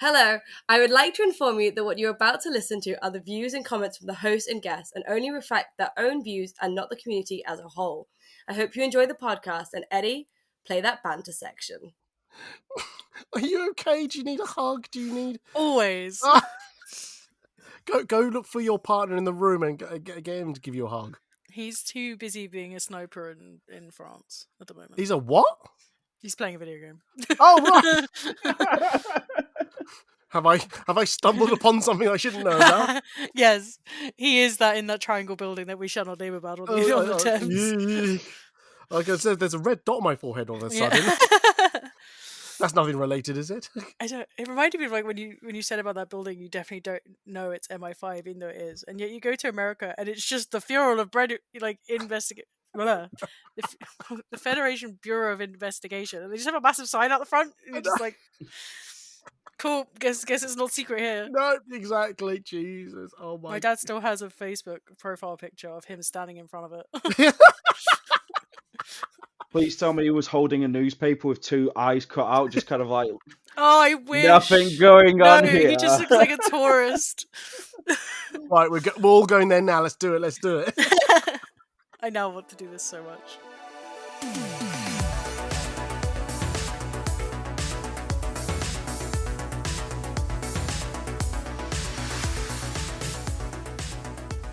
Hello, I would like to inform you that what you're about to listen to are the views and comments from the host and guests and only reflect their own views and not the community as a whole. I hope you enjoy the podcast, and Eddie, play that banter section. Are you okay? Do you need a hug? Do you need... Always. Go look for your partner in the room and get him to give you a hug. He's too busy being a sniper in France at the moment. He's a what? He's playing a video game. Oh, right. Have I stumbled upon something I shouldn't know about? Yes, he is that in that triangle building that we shall not name about on the terms. Like I said, there's a red dot on my forehead all of a sudden. That's nothing related, is it? It reminded me of like when you said about that building, you definitely don't know it's MI5, even though it is, and yet you go to America and it's just the Bureau of the Federation Bureau of Investigation, and they just have a massive sign out the front, and you're just like, cool. Guess it's not secret here. No, exactly. Jesus, oh my! My dad still has a Facebook profile picture of him standing in front of it. Please tell me he was holding a newspaper with two eyes cut out, just kind of like... Oh, I wish. Nothing going on here. No, he just looks like a tourist. Right, we're all going there now. Let's do it. I now want to do this so much.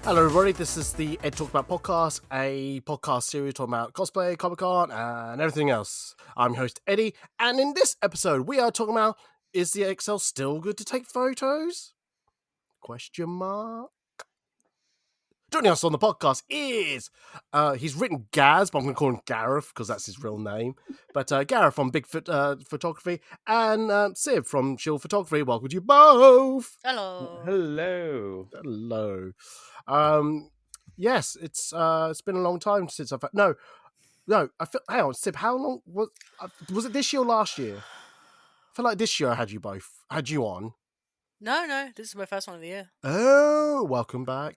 Hello everybody, this is the Ed Talk About podcast, a podcast series talking about cosplay, Comic-Con, and everything else. I'm your host Eddie, and in this episode we are talking about, is the XL still good to take photos? Question mark. Joining us on the podcast is, he's written Gaz, but I'm going to call him Gareth because that's his real name. But Gareth from Bigfoot Photography and Siv from Shield Photography. Welcome to you both. Hello. Yes, it's been a long time since I've... No. I feel... Hang on, Siv, how long... Was it this year or last year? I feel like this year I had you on. No, this is my first one of the year. Oh, welcome back.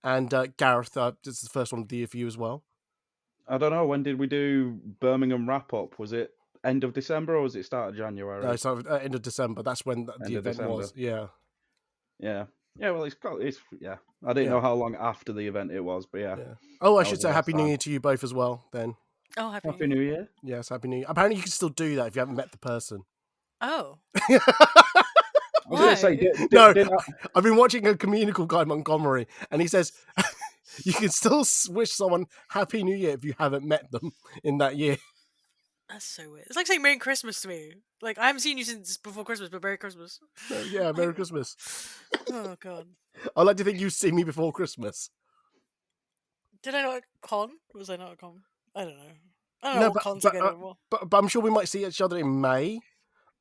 And Gareth, this is the first one of the year for you as well. I don't know, when did we do Birmingham wrap-up? Was it end of December or was it start of January? No, so end of December. That's when the event was. Yeah. Yeah, well, it's yeah. I didn't know how long after the event it was, but yeah. Oh, I should say Happy New Year to you both as well, then. Oh, Happy New Year. Yes, Happy New Year. Apparently you can still do that if you haven't met the person. Oh. I was going to say, I've been watching a comedian called Guy Montgomery, and he says you can still wish someone Happy New Year if you haven't met them in that year. That's so weird. It's like saying Merry Christmas to me. Like, I haven't seen you since before Christmas, but Merry Christmas. Yeah, Merry Christmas. Oh, God. I like to think you've seen me before Christmas. Did I not at con? Was I not at con? I don't know. I don't know what cons again anymore. But I'm sure we might see each other in May.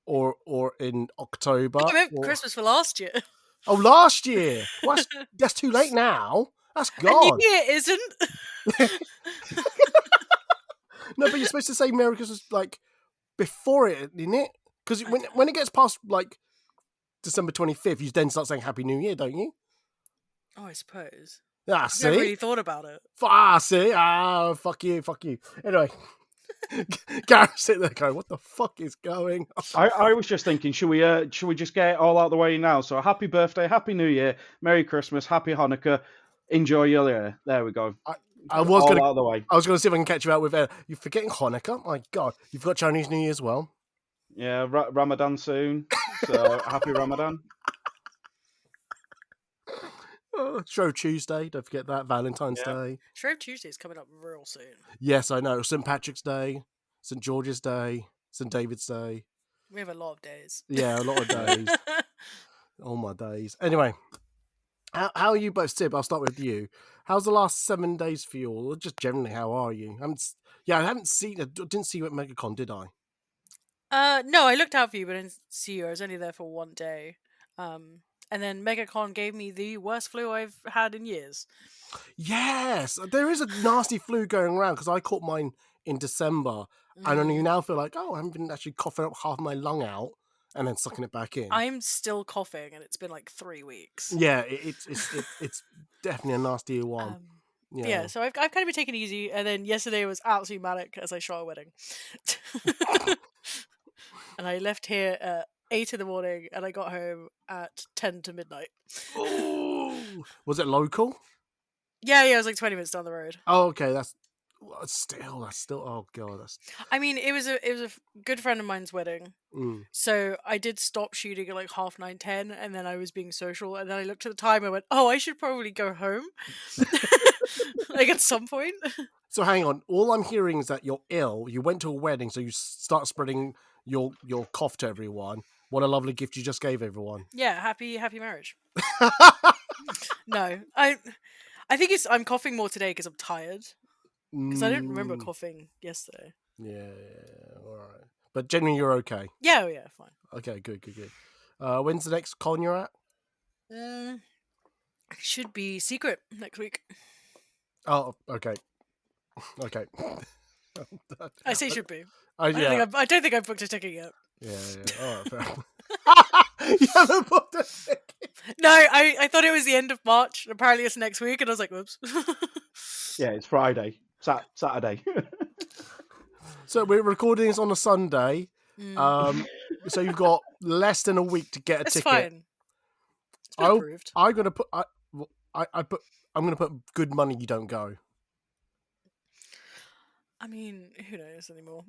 Or in October. I meant Christmas for last year. Oh, last year. Well, that's too late now. That's gone. And New Year isn't. No, but you're supposed to say Merry Christmas like before it, isn't it? Because when it gets past like December 25th, you then start saying Happy New Year, don't you? Oh, I suppose. Ah, I've see? never really thought about it. See? Ah, fuck you. Anyway. Gareth sitting there going, what the fuck is going on? I was just thinking, should we just get it all out of the way now? So happy birthday, Happy New Year, Merry Christmas, Happy Hanukkah, enjoy your year. There we go. I was going to see if I can catch you out with you're forgetting Hanukkah? My God, you've got Chinese New Year as well. Yeah, Ramadan soon. So happy Ramadan. Shrove Tuesday, don't forget that. Valentine's Day. Shrove Tuesday is coming up real soon. Yes, I know. St. Patrick's Day, St. George's Day, St. David's Day. We have a lot of days. Yeah, a lot of days. All my days. Anyway, how are you both, Sib? I'll start with you. How's the last 7 days for you all? Or just generally, how are you? I didn't see you at MegaCon, did I? No, I looked out for you, but I didn't see you. I was only there for one day. And then MegaCon gave me the worst flu I've had in years. Yes, there is a nasty flu going around because I caught mine in December, and you now feel like, I haven't been actually coughing up half my lung out and then sucking it back in. I'm still coughing, and it's been like 3 weeks. Yeah, it's definitely a nasty one. Yeah, so I've kind of been taking it easy, and then yesterday was absolutely manic as I shot a wedding. And I left here at 8 in the morning, and I got home at 10 to midnight. Ooh. Was it local? Yeah, it was like 20 minutes down the road. Oh, okay. That's still. Oh god, that's. I mean, it was a good friend of mine's wedding, so I did stop shooting at like 9:30, 10, and then I was being social, and then I looked at the time and went, "Oh, I should probably go home." Like at some point. So hang on. All I'm hearing is that you're ill. You went to a wedding, so you start spreading your cough to everyone. What a lovely gift you just gave everyone. Yeah, happy marriage. No, I think I'm coughing more today because I'm tired. Because I don't remember coughing yesterday. Yeah, all right. But generally, you're okay. Yeah, fine. Okay, good. When's the next con you're at? It should be secret next week. Oh, okay. Okay. I say should be. Yeah. I don't think I've booked a ticket yet. Yeah. All right, fair. You haven't booked a ticket. No, I thought it was the end of March. Apparently it's next week, and I was like, whoops. Yeah, it's Friday. Saturday. So we're recording this on a Sunday. So you've got less than a week to get a ticket. Fine. It's been approved. I'm gonna put. I'm gonna put good money. You don't go. I mean, who knows anymore?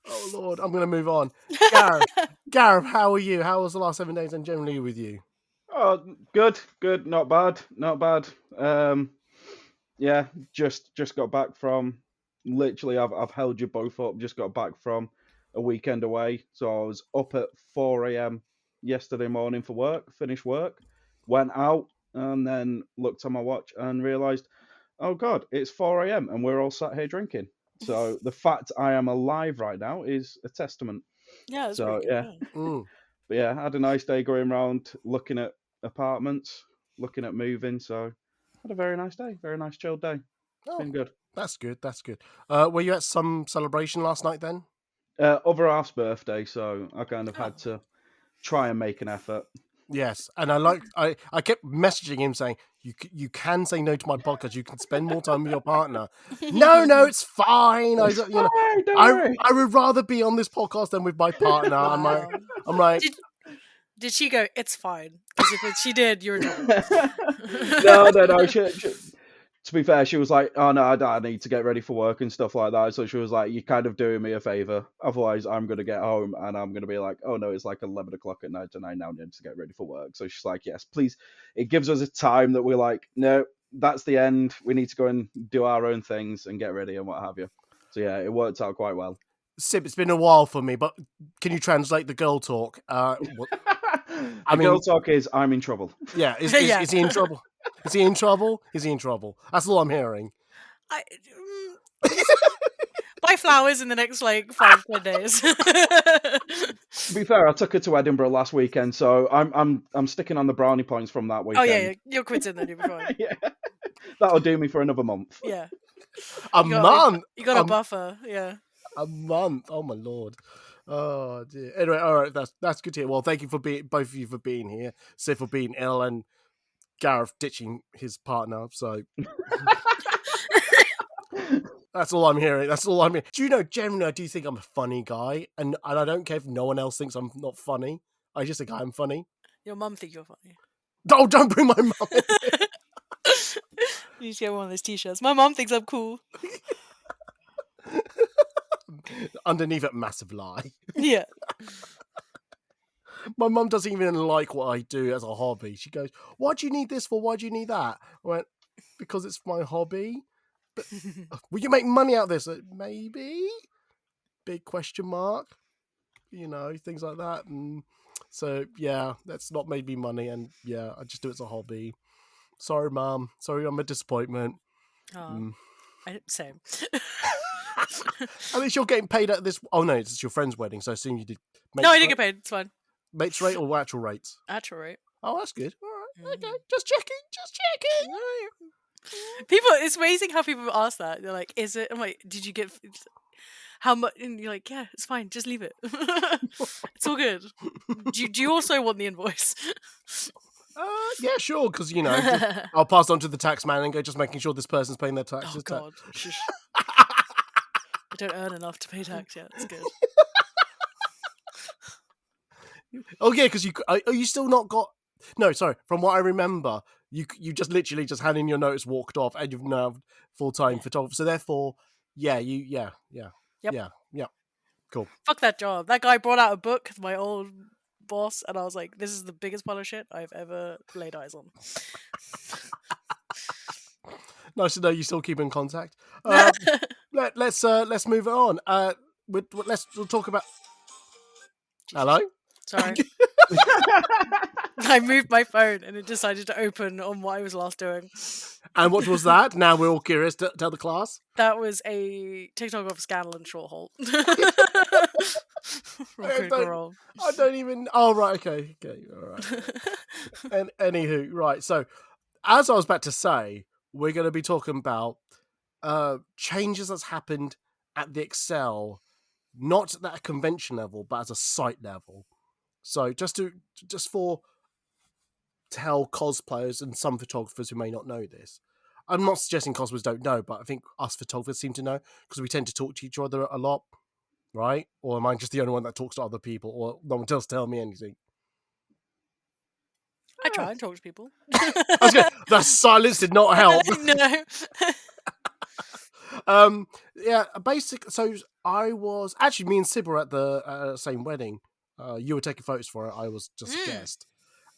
Oh Lord, I'm gonna move on. Gareth, how are you? How was the last 7 days and generally with you? Oh, good, not bad. Yeah, just got back from. Literally, I've held you both up. Just got back from a weekend away, so I was up at 4 a.m. yesterday morning for work. Finished work, went out, and then looked on my watch and realised, oh God, it's 4 a.m. and we're all sat here drinking. So the fact I am alive right now is a testament. Yeah, that's so pretty good. Mm. But yeah, I had a nice day going around looking at apartments, looking at moving. So had a very nice day, very nice chilled day. It's been good. That's good. Were you at some celebration last night then? Other half's birthday, so I kind of had to try and make an effort. Yes, and I kept messaging him saying you can say no to my podcast. You can spend more time with your partner. No, it's fine. I would rather be on this podcast than with my partner. Wow. I'm like. Did she go? It's fine. Because if she did, you're in trouble. No. To be fair, she was like, "Oh no, I need to get ready for work and stuff like that." So she was like, "You're kind of doing me a favor. Otherwise, I'm gonna get home and I'm gonna be like, oh no, it's like 11 o'clock at night and I now need to get ready for work." So she's like, "Yes, please." It gives us a time that we're like, "No, that's the end. We need to go and do our own things and get ready and what have you." So yeah, it worked out quite well. Sib, it's been a while for me, but can you translate the girl talk? Girl talk is I'm in trouble. Yeah, is he in trouble? Is he in trouble? Is he in trouble? That's all I'm hearing. Buy flowers in the next 5-10 days. To be fair, I took her to Edinburgh last weekend, so I'm sticking on the brownie points from that weekend. Oh yeah, you're quitting then. You'll be fine. Yeah, that'll do me for another month. Yeah, a month. You got a buffer. Yeah, a month. Oh my Lord. Oh dear. Anyway, all right, that's good to hear. Well, thank you for both of you for being here. Sid for being ill and Gareth ditching his partner. So that's all I'm hearing. Do you know, generally, I do think I'm a funny guy, and I don't care if no one else thinks I'm not funny. I just think I'm funny. Your mum thinks you're funny. Oh, don't bring my mum in. You need to get one of those t-shirts. My mum thinks I'm cool. Underneath it, massive lie. Yeah. My mum doesn't even like what I do as a hobby. She goes, "Why do you need this for? Why do you need that?" I went, "Because it's my hobby." But will you make money out of this? Maybe. Big question mark. Things like that. And so yeah, that's not made me money. And yeah, I just do it as a hobby. Sorry, Mum. Sorry, I'm a disappointment. Same. At least you're getting paid at this. Oh no, it's your friend's wedding, so I assume you did. No, I didn't get paid. It's fine. Mates rate or actual rates? Actual rate. Oh, that's good. All right, okay. Just checking. People, it's amazing how people ask that. They're like, "Is it?" I'm like, "Did you get how much?" And you're like, "Yeah, it's fine. Just leave it. It's all good." Do you also want the invoice? Yeah, sure. Because I'll pass on to the tax man and go, just making sure this person's paying their taxes. Oh God. I don't earn enough to pay tax yet. It's good. Oh yeah, because are you still not got? No, sorry. From what I remember, you just literally just hand in your notes, walked off, and you've now full-time Yeah. photographer. So therefore, yeah, Yep. cool. Fuck that job. That guy brought out a book, my old boss, and I was like, this is the biggest pile of shit I've ever laid eyes on. Nice to know you still keep in contact. Let's move it on. We'll talk about. Jesus. Hello. Sorry. I moved my phone and it decided to open on what I was last doing. And what was that? Now we're all curious. Tell the class. That was a TikTok of Scandal and Shortholt. I don't even. Oh right, okay, all right. And anywho, right. So, as I was about to say, we're going to be talking about changes that's happened at the Excel, not at a convention level, but as a site level. So, just for tell cosplayers and some photographers who may not know this. I'm not suggesting cosplayers don't know, but I think us photographers seem to know because we tend to talk to each other a lot, right? Or am I just the only one that talks to other people, or no one else tell me anything? I try and talk to people. The silence did not help. No. Yeah, basic. So I was actually, me and Sib were at the same wedding. You were taking photos for it. I was just a guest,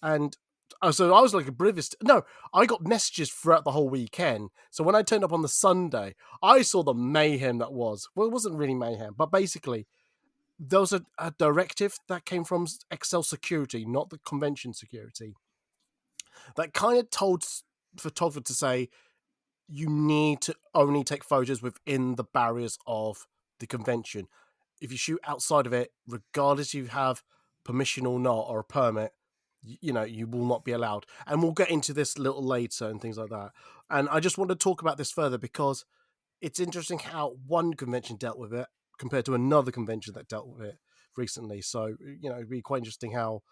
and so I was like oblivious. No, I got messages throughout the whole weekend. So when I turned up on the Sunday, I saw the mayhem that was. Well, it wasn't really mayhem, but basically there was a directive that came from Excel Security, not the convention security, that kind of told photographers to say you need to only take photos within the barriers of the convention. If you shoot outside of it, regardless if you have permission or not, or a permit, you will not be allowed. And we'll get into this a little later and things like that. And I just want to talk about this further because it's interesting how one convention dealt with it compared to another convention that dealt with it recently. So, it'd be quite interesting how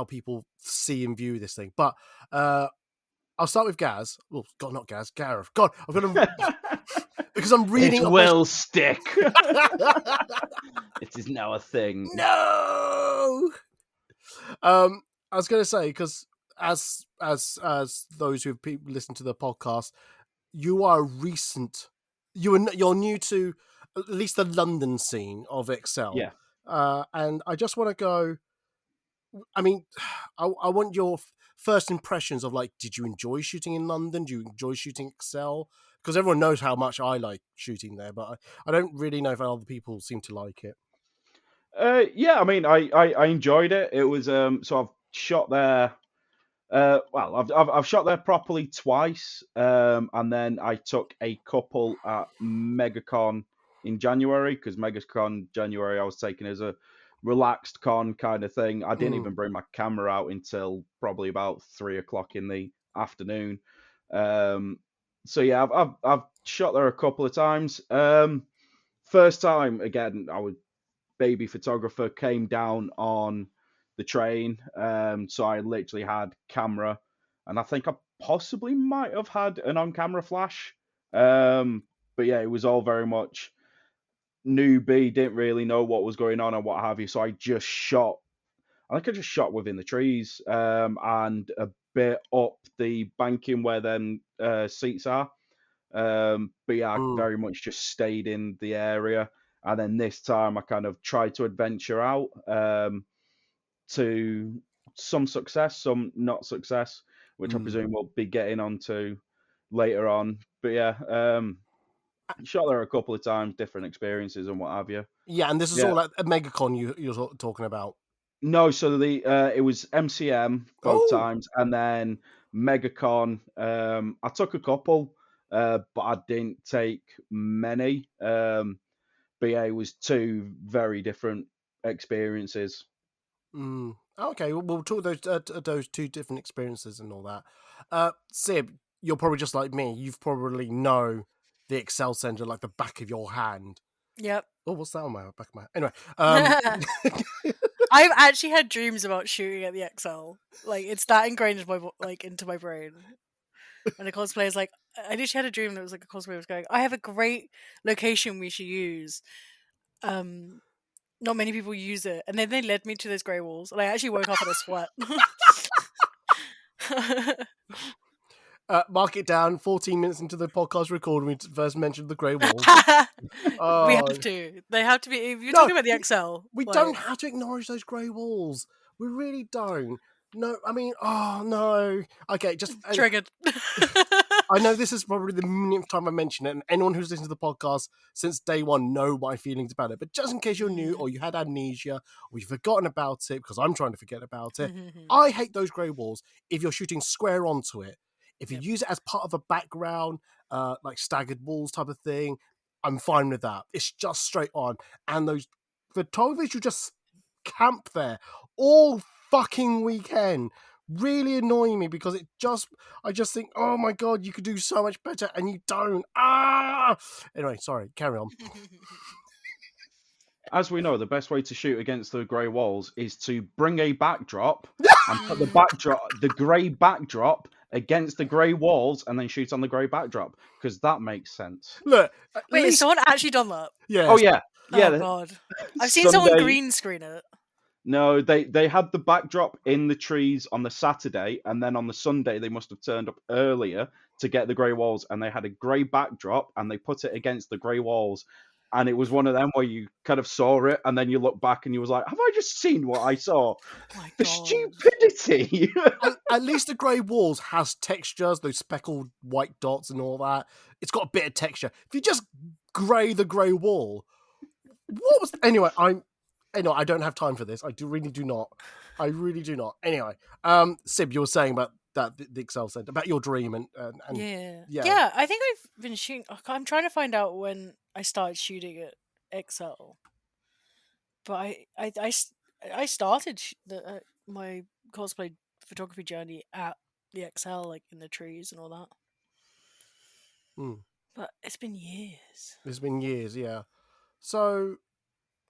people see and view this thing. But I'll start with Gaz. Well, God, not Gaz, Gareth. God, I've got to... because I'm reading... It will stick. It is now a thing. No! I was going to say, because as those who have listened to the podcast, you are recent... You're new to at least the London scene of Excel. Yeah. And I just want to go... I mean, I want your first impressions of, like, did you enjoy shooting in London? Do you enjoy shooting Excel? Because everyone knows how much I like shooting there, but I don't really know if other people seem to like it. Yeah, I mean, I enjoyed it. It was so I've shot there. Well, I've shot there properly twice, and then I took a couple at MegaCon in January because MegaCon January I was taking as a relaxed con kind of thing. I didn't even bring my camera out until probably about 3 o'clock in the afternoon. So yeah, I've shot there a couple of times. First time again, I was baby photographer, came down on the train. So I literally had camera, and I think I possibly might have had an on-camera flash. But yeah, it was all very much newbie, didn't really know what was going on and what have you. So I just shot. I think I just shot within the trees, and a bit up the banking where them seats are. But yeah, I very much just stayed in the area. And then this time I kind of tried to adventure out to some success, some not success, which I presume we'll be getting onto later on. But yeah, shot there a couple of times, different experiences and what have you. Yeah, and this is all at MegaCon you're talking about. No, so it was MCM both times, and then MegaCon. I took a couple, but I didn't take many. But yeah, it was two very different experiences. Okay, we'll talk those two different experiences and all that. Sib, you're probably just like me. You've probably know the Excel Center like the back of your hand. Yep. Oh, what's that on my back of my... Anyway, I've actually had dreams about shooting at the XL. Like, it's that ingrained into my brain. When a cosplayer is like, I literally had a dream that was like a cosplayer was going, I have a great location we should use. not many people use it, and then they led me to those grey walls, and I actually woke up in a sweat. Mark it down. 14 minutes into the podcast recording, we first mentioned the grey walls. We have to. They have to be. If you're No, talking about the XL, We don't have to acknowledge those grey walls. We really don't. No, I mean, oh no. Okay, just triggered. I know this is probably the millionth time I mention it, and anyone who's listened to the podcast since day one know my feelings about it. But just in case you're new, or you had amnesia, or you've forgotten about it, because I'm trying to forget about it, I hate those grey walls if you're shooting square onto it. If you use it as part of a background, like staggered walls type of thing, I'm fine with that. It's just straight on. And those photographers who just camp there all fucking weekend really annoy me, because I just think, oh my god, you could do so much better and you don't. Anyway, sorry, carry on. As we know, the best way to shoot against the grey walls is to bring a backdrop and put the grey backdrop against the grey walls, and then shoot on the grey backdrop, because that makes sense. Look, wait, has someone actually done that? Yes. Oh yeah, yeah. Oh god, I've seen someone green screen it. No, they had the backdrop in the trees on the Saturday, and then on the Sunday they must have turned up earlier to get the grey walls, and they had a grey backdrop and they put it against the grey walls. And it was one of them where you kind of saw it, and then you look back and you was like, have I just seen what I saw? My The God. stupidity! At least the grey walls has textures, those speckled white dots and all that. It's got a bit of texture. If you just grey the grey wall, what was... Anyway, I don't have time for this. Really do not. I really do not. Anyway, Sib, you were saying about that the Excel Center, about your dream and yeah. I think I've been shooting. I'm trying to find out when I started shooting at XL, but I started my cosplay photography journey at the XL, like in the trees and all that. But it's been years. It's been years, yeah. So,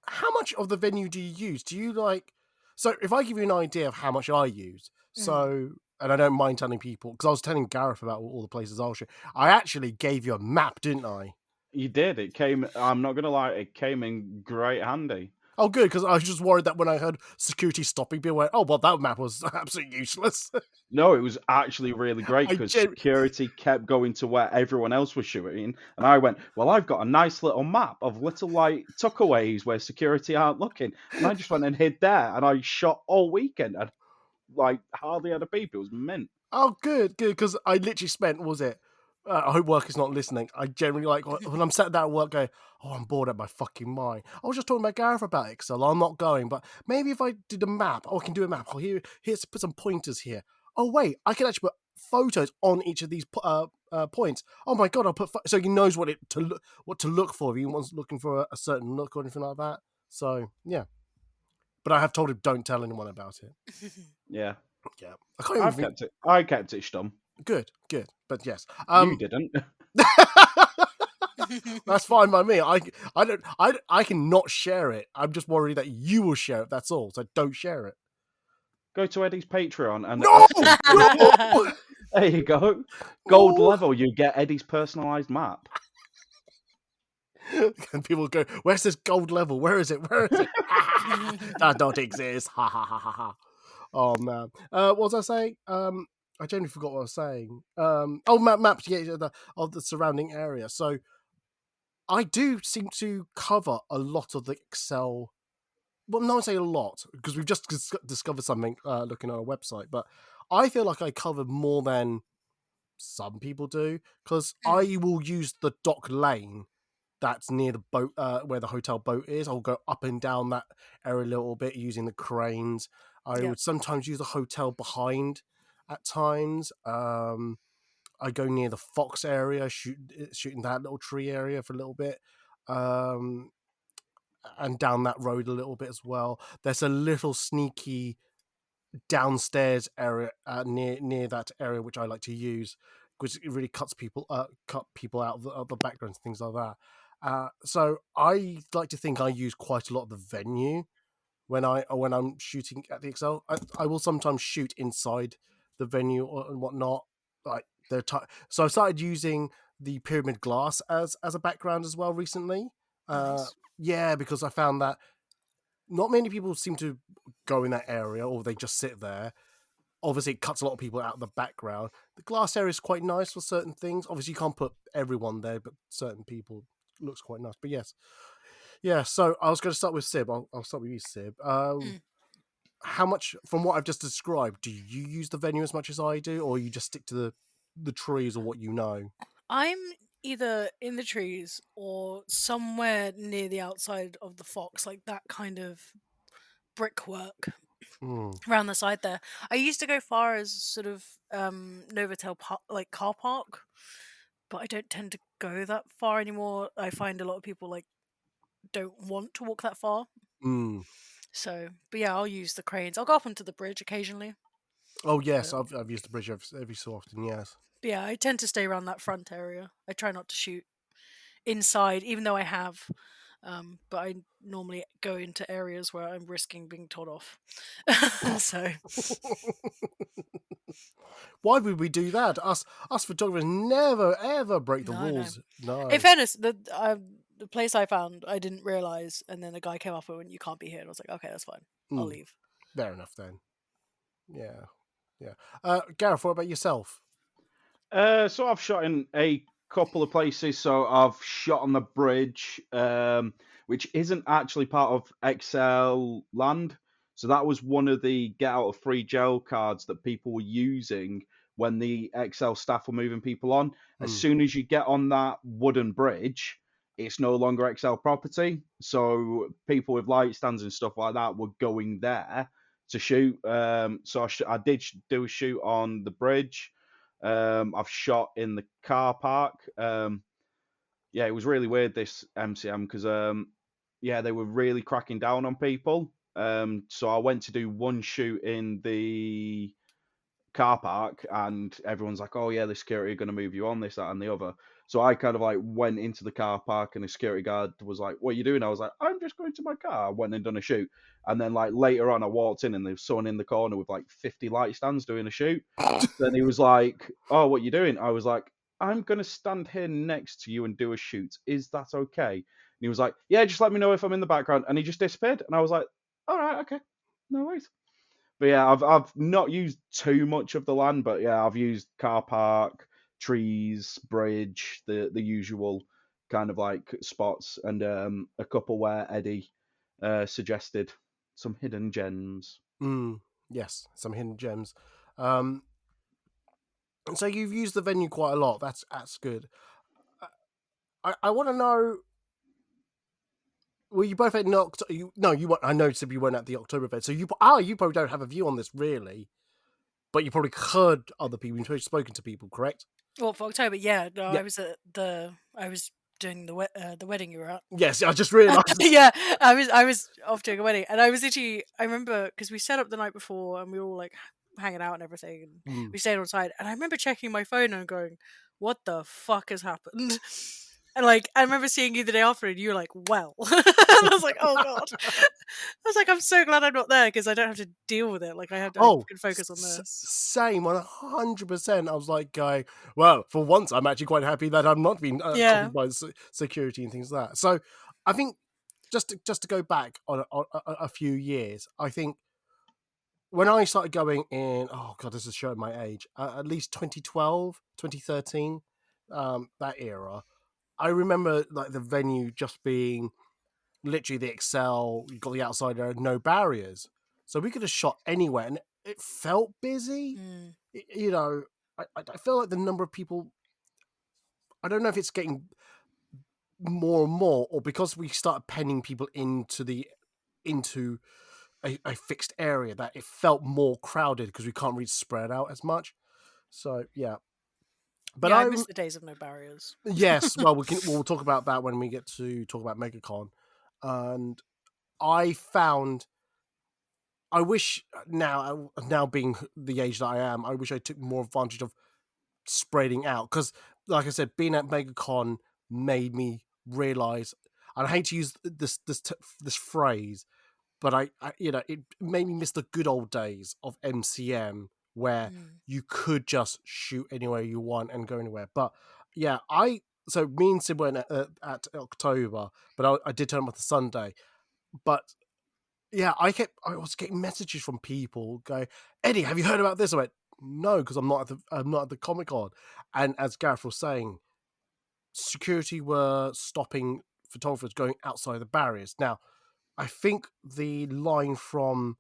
how much of the venue do you use? Do you like... So, if I give you an idea of how much I use, and I don't mind telling people, because I was telling Gareth about all the places I'll shoot. I actually gave you a map, didn't I? You did. It came... I'm not going to lie, it came in great handy. Oh, good, because I was just worried that when I heard security stopping, people went, oh, well, that map was absolutely useless. No, it was actually really great, because security kept going to where everyone else was shooting, and I went, well, I've got a nice little map of little, like, tuckaways where security aren't looking, and I just went and hid there, and I shot all weekend, and, like, hardly had a peep. It was mint. Oh, good, because I literally spent, what was it? I hope work is not listening. I generally, like, when I'm sat down at work going, oh, I'm bored out of my fucking mind. I was just talking about Gareth about it, so I'm not going, but maybe if I did a map, I can do a map. Oh, here's put some pointers here. Oh, wait, I can actually put photos on each of these points. Oh my god, I'll put... so he knows what to look for if he wants looking for a certain look or anything like that. So, yeah. But I have told him, don't tell anyone about it. Yeah. Yeah. I kept it stum. Good. But yes. You didn't. That's fine by me. I can not share it. I'm just worried that you will share it. That's all. So don't share it. Go to Eddie's Patreon and no! There you go. Gold level, you get Eddie's personalized map. And people go, where's this gold level? Where is it? That don't exist. Ha ha ha ha ha. Oh man. What was I saying? I genuinely forgot what I was saying. Maps, yeah, of the surrounding area. So I do seem to cover a lot of the Excel. Well, no, I say a lot, because we've just discovered something looking at our website, but I feel like I cover more than some people do, because I will use the dock lane that's near the boat, where the hotel boat is. I'll go up and down that area a little bit using the cranes. I would sometimes use the hotel behind at times. I go near the Fox area, shooting that little tree area for a little bit. And down that road a little bit as well. There's a little sneaky downstairs area near that area which I like to use, because it really cut people out of the backgrounds, things like that. So I like to think I use quite a lot of the venue when I'm shooting at the Excel. I will sometimes shoot inside the venue and whatnot. Like so I started using the pyramid glass as a background as well recently. Nice. Yeah, because I found that not many people seem to go in that area, or they just sit there. Obviously, it cuts a lot of people out of the background. The glass area is quite nice for certain things. Obviously, you can't put everyone there, but certain people looks quite nice. But yes, yeah. So I was going to start with Sib. I'll start with you, Sib. How much, from what I've just described, do you use the venue as much as I do, or you just stick to the trees or what you know? I'm either in the trees or somewhere near the outside of the Fox, like that kind of brickwork around the side there. I used to go far as sort of Novotel like car park, but I don't tend to go that far anymore. I find a lot of people like don't want to walk that far. So, but yeah, I'll use the cranes. I'll go up onto the bridge occasionally. Oh yes, I've used the bridge every so often. Yes. But yeah, I tend to stay around that front area. I try not to shoot inside, even though I have. But I normally go into areas where I'm risking being told off. So why would we do that? Us photographers never ever break the No. rules. No. in fairness, the place I found, I didn't realize, and then the guy came up and went, "You can't be here." And I was like, "Okay, that's fine. I'll leave." Fair enough then. Yeah. Gareth, what about yourself? So I've shot in a couple of places. So I've shot on the bridge, which isn't actually part of XL Land. So that was one of the get out of free jail cards that people were using when the XL staff were moving people on. As soon as you get on that wooden bridge, it's no longer XL property. So people with light stands and stuff like that were going there to shoot. So I did do a shoot on the bridge. I've shot in the car park. Yeah, it was really weird, this MCM, because they were really cracking down on people. So I went to do one shoot in the car park, and everyone's like, "Oh yeah, the security are going to move you on, this, that, and the other." So I kind of like went into the car park, and the security guard was like, "What are you doing?" I was like, "I'm just going to my car." I went and done a shoot, and then like later on, I walked in, and there was someone in the corner with like 50 light stands doing a shoot. Then he was like, "Oh, what are you doing?" I was like, "I'm going to stand here next to you and do a shoot. Is that okay?" And he was like, "Yeah, just let me know if I'm in the background." And he just disappeared, and I was like, "All right, okay, no worries." But yeah, I've not used too much of the land, but yeah, I've used car park, trees, bridge, the usual kind of like spots, and a couple where Eddie suggested some hidden gems. Yes, some hidden gems. So you've used the venue quite a lot. That's good. I want to know. Well, you both had no. You weren't. I noticed you weren't at the October event, so you probably don't have a view on this really, but you probably heard other people. You've spoken to people, correct? Well, for October, yeah. No, Yeah. I was at I was doing the wedding you were at. Yes, I just realised. Yeah, I was off doing a wedding, and I was literally, I remember, because we set up the night before and we were all like hanging out and everything, and we stayed on site, and I remember checking my phone and going, "What the fuck has happened?" And like, I remember seeing you the day after, and you were like, "Well," and I was like, "Oh god," I was like, "I'm so glad I'm not there because I don't have to deal with it. Like, I can focus on this." Same, 100%. I was like going, well, for once, I'm actually quite happy that I'm not being copied by security and things like that. So, I think just to go back on a few years, I think when I started going in, oh god, this is showing my age, at least 2012, 2013, that era, I remember like the venue just being literally the Excel, you got the outside there, no barriers. So we could have shot anywhere and it felt busy. You know, I feel like the number of people, I don't know if it's getting more and more, or because we started penning people into a fixed area, that it felt more crowded because we can't really spread out as much. So yeah. But yeah, I miss the days of no barriers. Yes, well, we'll talk about that when we get to talk about MegaCon. And I found, I wish now being the age that I am, I wish I took more advantage of spreading out, because, like I said, being at MegaCon made me realize, and I hate to use this phrase, but I it made me miss the good old days of MCM where you could just shoot anywhere you want and go anywhere. But yeah, so me and Sid went at October, but I did turn up on the Sunday. But yeah, I was getting messages from people going, Eddie, have you heard about this? I went, no, because I'm not at the Comic Con. And as Gareth was saying, security were stopping photographers going outside the barriers. Now, I think the line from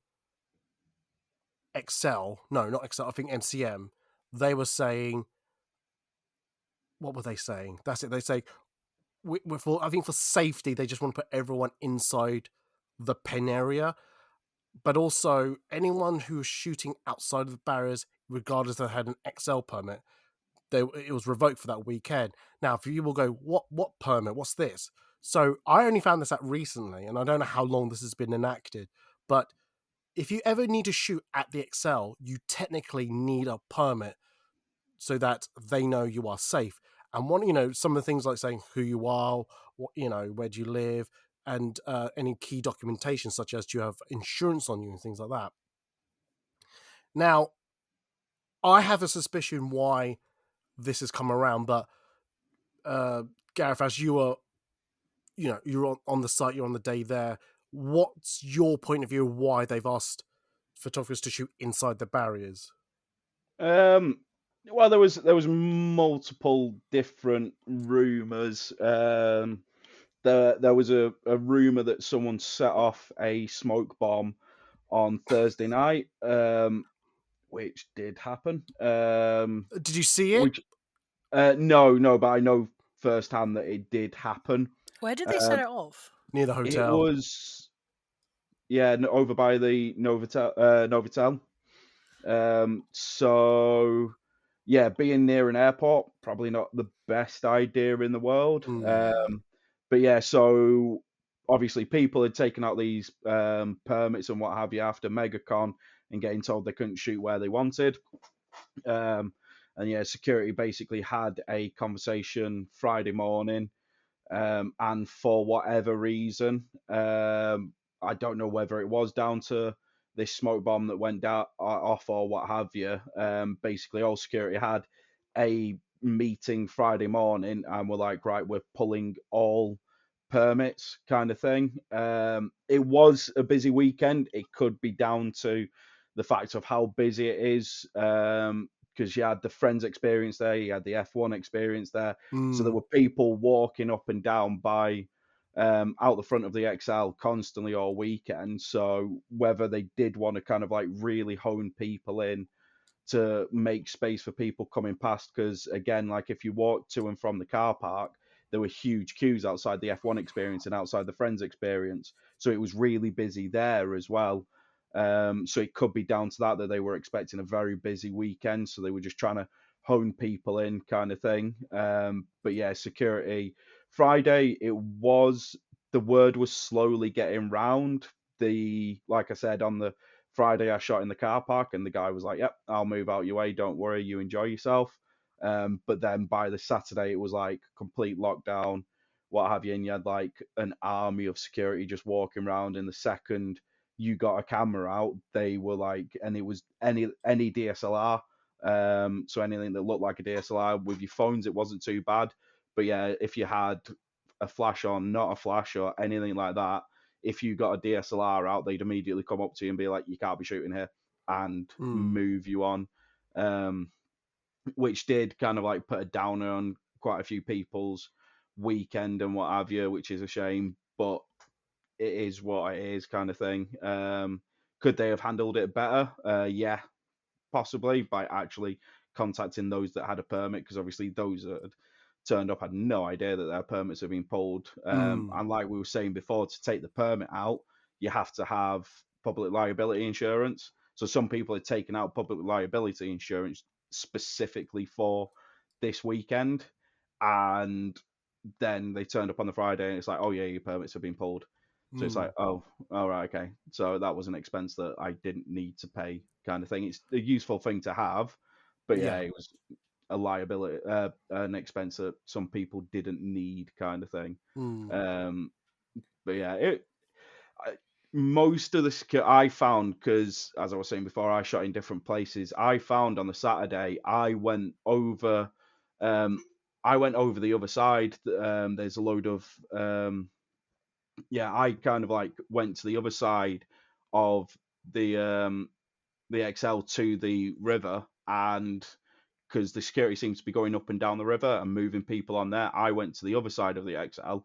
Excel, no, not Excel, I think NCM, they were saying, what were they saying? That's it. They say, I think for safety, they just want to put everyone inside the pen area. But also, anyone who's shooting outside of the barriers, regardless if they had an XL permit, it was revoked for that weekend. Now, if you will go, what permit? What's this? So I only found this out recently, and I don't know how long this has been enacted. But if you ever need to shoot at the XL, you technically need a permit so that they know you are safe. And some of the things like saying who you are, where do you live, and any key documentation such as do you have insurance on you and things like that. Now, I have a suspicion why this has come around, but Gareth, as you're on the site, you're on the day there. What's your point of view of why they've asked photographers to shoot inside the barriers? Well, there was multiple different rumors. There was a rumor that someone set off a smoke bomb on Thursday night, which did happen. Did you see it? Which no, but I know firsthand that it did happen. Where did they set it off? Near the It hotel. was over by the Novotel. So yeah, being near an airport, probably not the best idea in the world. But yeah, so obviously people had taken out these permits and what have you after MegaCon and getting told they couldn't shoot where they wanted. And yeah, security basically had a conversation Friday morning, and for whatever reason, I don't know whether it was down to this smoke bomb that went off or what have you. Basically, all security had a meeting Friday morning and were like, right, we're pulling all permits, kind of thing. It was a busy weekend. It could be down to the fact of how busy it is. Because you had the Friends experience there, you had the F1 experience there, so there were people walking up and down by out the front of the XL constantly all weekend. So whether they did want to kind of like really hone people in to make space for people coming past, because again, like if you walk to and from the car park, there were huge queues outside the F1 experience and outside the Friends experience. So it was really busy there as well. So it could be down to that they were expecting a very busy weekend, so they were just trying to hone people in, kind of thing. But yeah, security Friday, the word was slowly getting round. Like I said, on the Friday I shot in the car park and the guy was like, "Yep, I'll move out your way. Don't worry, you enjoy yourself." But then by the Saturday it was like complete lockdown, what have you, and you had like an army of security just walking around. And the second you got a camera out, they were like, and it was any DSLR, so anything that looked like a DSLR with your phones, it wasn't too bad. But yeah, if you had a flash or not a flash or anything like that, if you got a DSLR out, they'd immediately come up to you and be like, "You can't be shooting here," and move you on. Which did kind of like put a downer on quite a few people's weekend and what have you, which is a shame. But it is what it is, kind of thing. Could they have handled it better? Yeah, possibly, by actually contacting those that had a permit, because obviously those that had turned up had no idea that their permits had been pulled. And like we were saying before, to take the permit out, you have to have public liability insurance. So some people had taken out public liability insurance specifically for this weekend, and then they turned up on the Friday and it's like, "Oh yeah, your permits have been pulled." So it's like, "Oh, all right, okay." So that was an expense that I didn't need to pay, kind of thing. It's a useful thing to have, but yeah, it was a liability, an expense that some people didn't need, kind of thing. But yeah, most of the I found, because as I was saying before, I shot in different places. I found on the Saturday, I went over the other side. There's a load of I kind of like went to the other side of the XL to the river, and because the security seems to be going up and down the river and moving people on there, I went to the other side of the XL,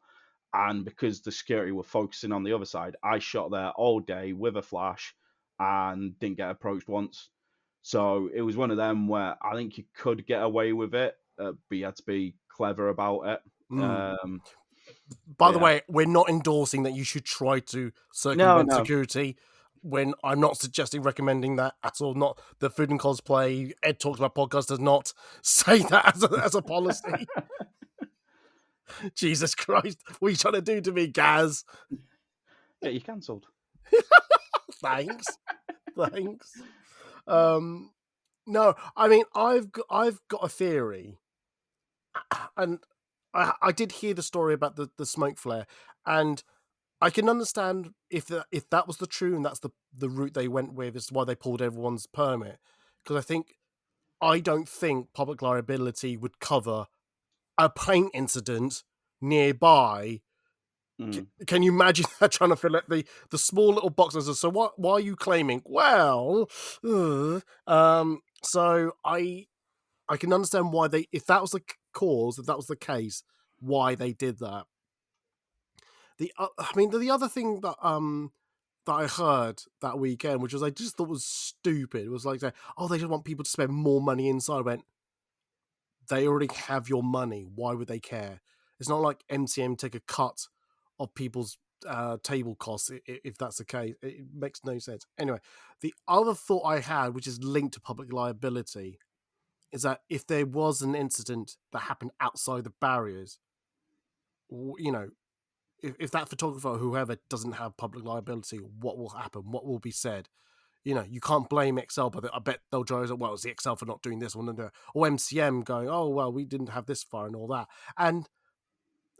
and because the security were focusing on the other side, I shot there all day with a flash and didn't get approached once. So it was one of them where I think you could get away with it, but you had to be clever about it. By the Yeah. way, we're not endorsing that you should try to circumvent No. security. When I'm not suggesting recommending that at all. Not the Food and Cosplay Ed Talks About podcast does not say that as a policy. Jesus Christ, what are you trying to do to me, Gaz? Yeah, you're cancelled. Thanks. No, I mean I've got a theory, and I did hear the story about the smoke flare, and I can understand if that was the true and that's the route they went with, is why they pulled everyone's permit, because I don't think public liability would cover a paint incident nearby. Can you imagine that, trying to fill out the small little boxes? So why are you claiming? Well, so I can understand why they, if that was the cause, if that was the case, why they did that. The other thing that I heard that weekend, which was I just thought was stupid, was like, oh, they just want people to spend more money inside. I went, they already have your money. Why would they care? It's not like MCM take a cut of people's table costs if that's the case. It makes no sense. Anyway, the other thought I had, which is linked to public liability, is that if there was an incident that happened outside the barriers, you know, if that photographer or whoever doesn't have public liability, what will happen? What will be said? You know, you can't blame XL, but I bet they'll try to, well, it's the XL for not doing this one, or MCM going, oh, well, we didn't have this far and all that. And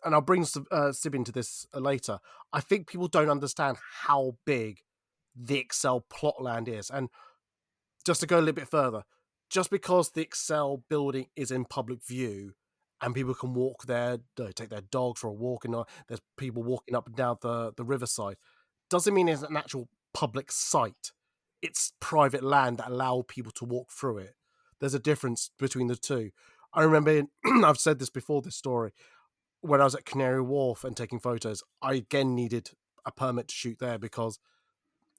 I'll bring Sib into this later. I think people don't understand how big the Excel plotland is. And just to go a little bit further, just because the Excel building is in public view and people can walk there, take their dogs for a walk, and there's people walking up and down the riverside, doesn't mean it's an actual public site. It's private land that allow people to walk through it. There's a difference between the two. I remember, I've said this before, this story, when I was at Canary Wharf and taking photos, I again needed a permit to shoot there because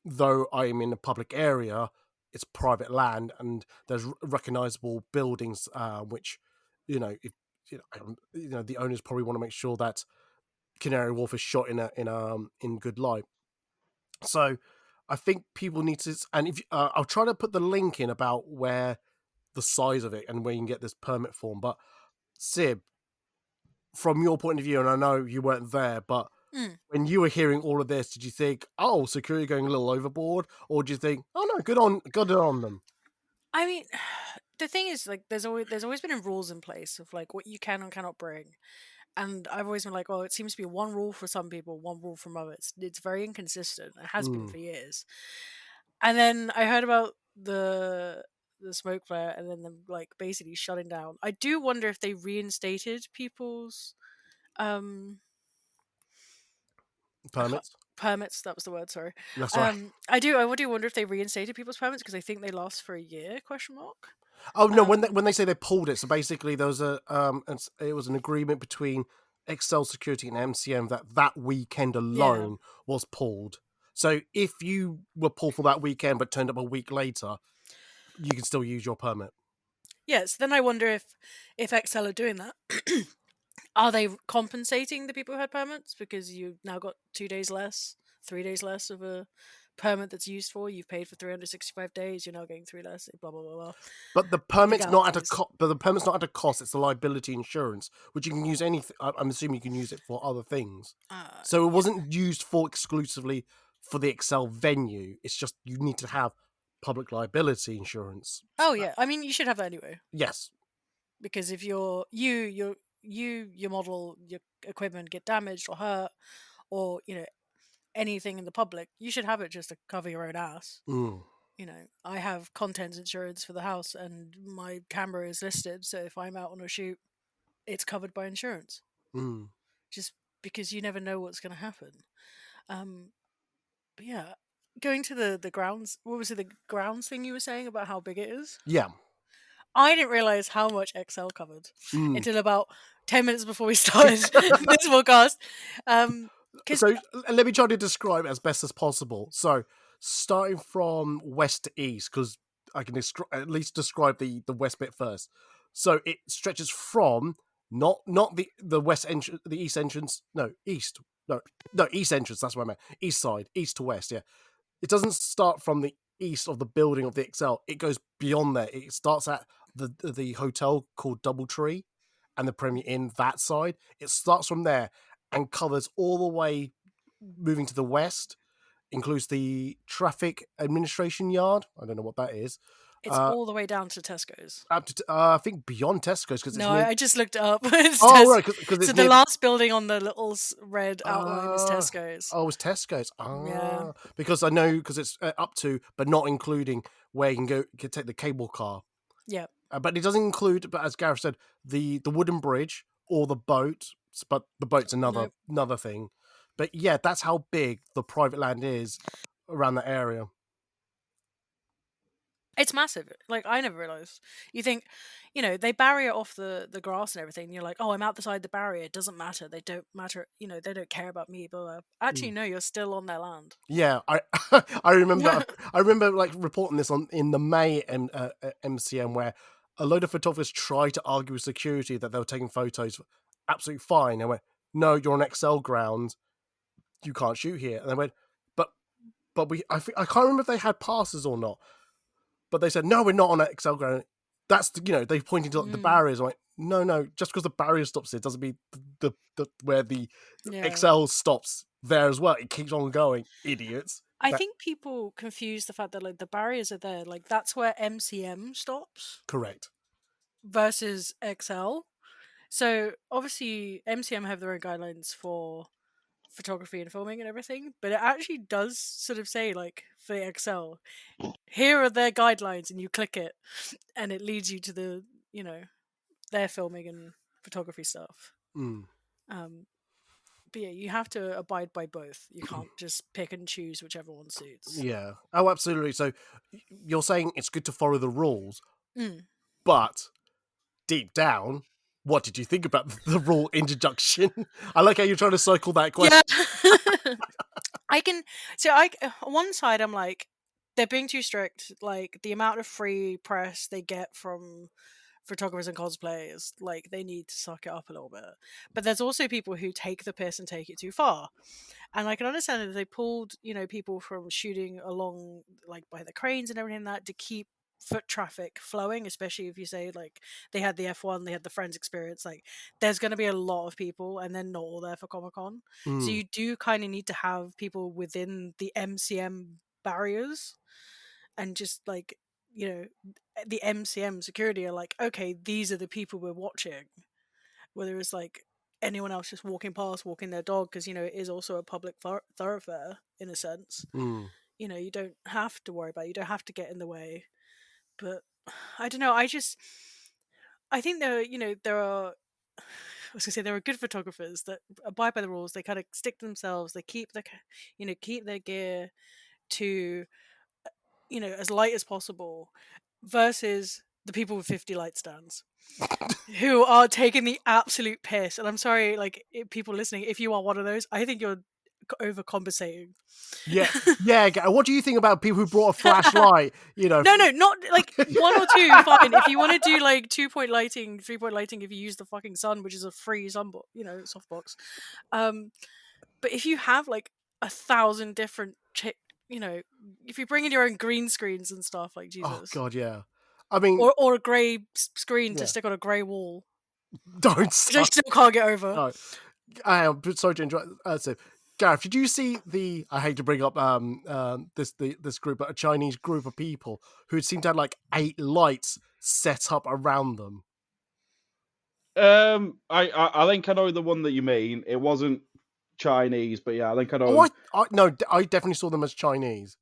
though I'm in a public area, it's private land and there's recognizable buildings, which, if the owners probably want to make sure that Canary Wharf is shot in good light. So I think people need to, and if I'll try to put the link in about where the size of it and where you can get this permit form. But Sib, from your point of view, and I know you weren't there, but when you were hearing all of this, did you think, oh, security going a little overboard? Or do you think, oh no, good on them? I mean, the thing is, like, there's always been rules in place of like what you can and cannot bring, and I've always been like, well, it seems to be one rule for some people, one rule from others. It's very inconsistent. It has been for years. And then I heard about the smoke flare, and then them like basically shutting down. I do wonder if they reinstated people's Permits? permits. That was the word. Sorry. That's right. I do wonder if they reinstated people's permits because I think they last for a year? Question mark. Oh no, when they say they pulled it, so basically there was it was an agreement between Excel Security and MCM that weekend alone was pulled. So if you were pulled for that weekend but turned up a week later, you can still use your permit. Yes. Then I wonder if Excel are doing that. Are they compensating the people who had permits because you've now got 2 days less, 3 days less of a permit that's used for? You've paid for 365 days. You're now getting 3 less. Blah blah blah blah. But the permit's not at a cost. But the permit's not at a cost. It's the liability insurance, which you can use anything. I'm assuming you can use it for other things. So it wasn't used for exclusively for the Excel venue. It's just you need to have public liability insurance. Oh yeah, I mean you should have that anyway. Yes, because if your model, your equipment get damaged or hurt, or anything in the public, you should have it just to cover your own ass. I have contents insurance for the house, and my camera is listed, so if I'm out on a shoot, it's covered by insurance. Just because you never know what's going to happen. But yeah, going to the grounds. What was it? The grounds thing you were saying about how big it is. Yeah. I didn't realize how much XL covered Mm. until about 10 minutes before we started this podcast. So let me try to describe it as best as possible. So starting from west to east, because I can at least describe the west bit first. So it stretches from not the west entrance, the east entrance. No, east. No, east entrance. That's what I meant. East side, east to west. Yeah, it doesn't start from the east of the building of the XL. It goes beyond there. It starts at the hotel called DoubleTree and the Premier Inn, that side. It starts from there and covers all the way moving to the west, includes the traffic administration yard. I don't know what that is. it's all the way down to Tesco's. Up to, I think beyond Tesco's, because it's No, near... I just looked it up. Right, because it's so near... the last building on the little red outline is Tesco's. Oh, it's Tesco's. Yeah. Because I know, because it's up to, but not including where you can take the cable car. Yeah. But it doesn't include, but as Gareth said, the wooden bridge or the boat. But the boat's another thing. But yeah, that's how big the private land is around that area. It's massive. Like, I never realised. You think, they barrier off the grass and everything. And you're like, oh, I'm outside the barrier. It doesn't matter. They don't matter. They don't care about me. But actually, no, you're still on their land. Yeah, I remember. I remember like reporting this in the May MCM where a load of photographers tried to argue with security that they were taking photos absolutely fine. They went, no, you're on XL ground. You can't shoot here. And they went, but I can't remember if they had passes or not. But they said, no, we're not on XL ground. That's they pointed to the barriers. I'm like, no, just because the barrier stops it doesn't mean the where the XL stops there as well. It keeps on going, idiots. I think people confuse the fact that like the barriers are there. Like that's where MCM stops. Correct. Versus XL. So obviously MCM have their own guidelines for photography and filming and everything, but it actually does sort of say like for the XL, here are their guidelines, and you click it and it leads you to the their filming and photography stuff. But yeah, you have to abide by both. You can't just pick and choose whichever one suits. Yeah. Oh, absolutely. So you're saying it's good to follow the rules, but deep down, what did you think about the rule introduction? I like how you're trying to circle that question. Yeah. On one side, I'm like, they're being too strict. Like, the amount of free press they get from photographers and cosplayers, like, they need to suck it up a little bit. But there's also people who take the piss and take it too far. And I can understand that they pulled, people from shooting along, like, by the cranes and everything like that to keep foot traffic flowing, especially if you say like they had the F1, they had the Friends experience, like there's going to be a lot of people and they're not all there for Comic-Con. So you do kind of need to have people within the MCM barriers, and just like the MCM security are like, okay, these are the people we're watching, whether it's like anyone else just walking past, walking their dog, because it is also a public thoroughfare in a sense. You don't have to worry about it. You don't have to get in the way. But I don't know. I think there are. I was gonna say there are good photographers that abide by the rules. They kind of stick to themselves. They keep their gear to as light as possible, versus the people with 50 light stands who are taking the absolute piss. And I'm sorry, like people listening, if you are one of those, I think you're overcompensating. Yeah. What do you think about people who brought a flashlight? No, not like 1 or 2. Fine. If you want to do like 2-point lighting, 3-point lighting, if you use the fucking sun, which is a free sun, softbox. But if you have like 1,000 different, if you bring in your own green screens and stuff, like Jesus. Oh God, yeah. I mean, or a grey screen to stick on a grey wall. Don't. Which I still can't get over. No. I am sorry to interrupt. So, Gareth, did you see I hate to bring up this group, but a Chinese group of people who seemed to have like 8 lights set up around them? I think I know the one that you mean. It wasn't Chinese, but yeah, I think I know. No, I definitely saw them as Chinese.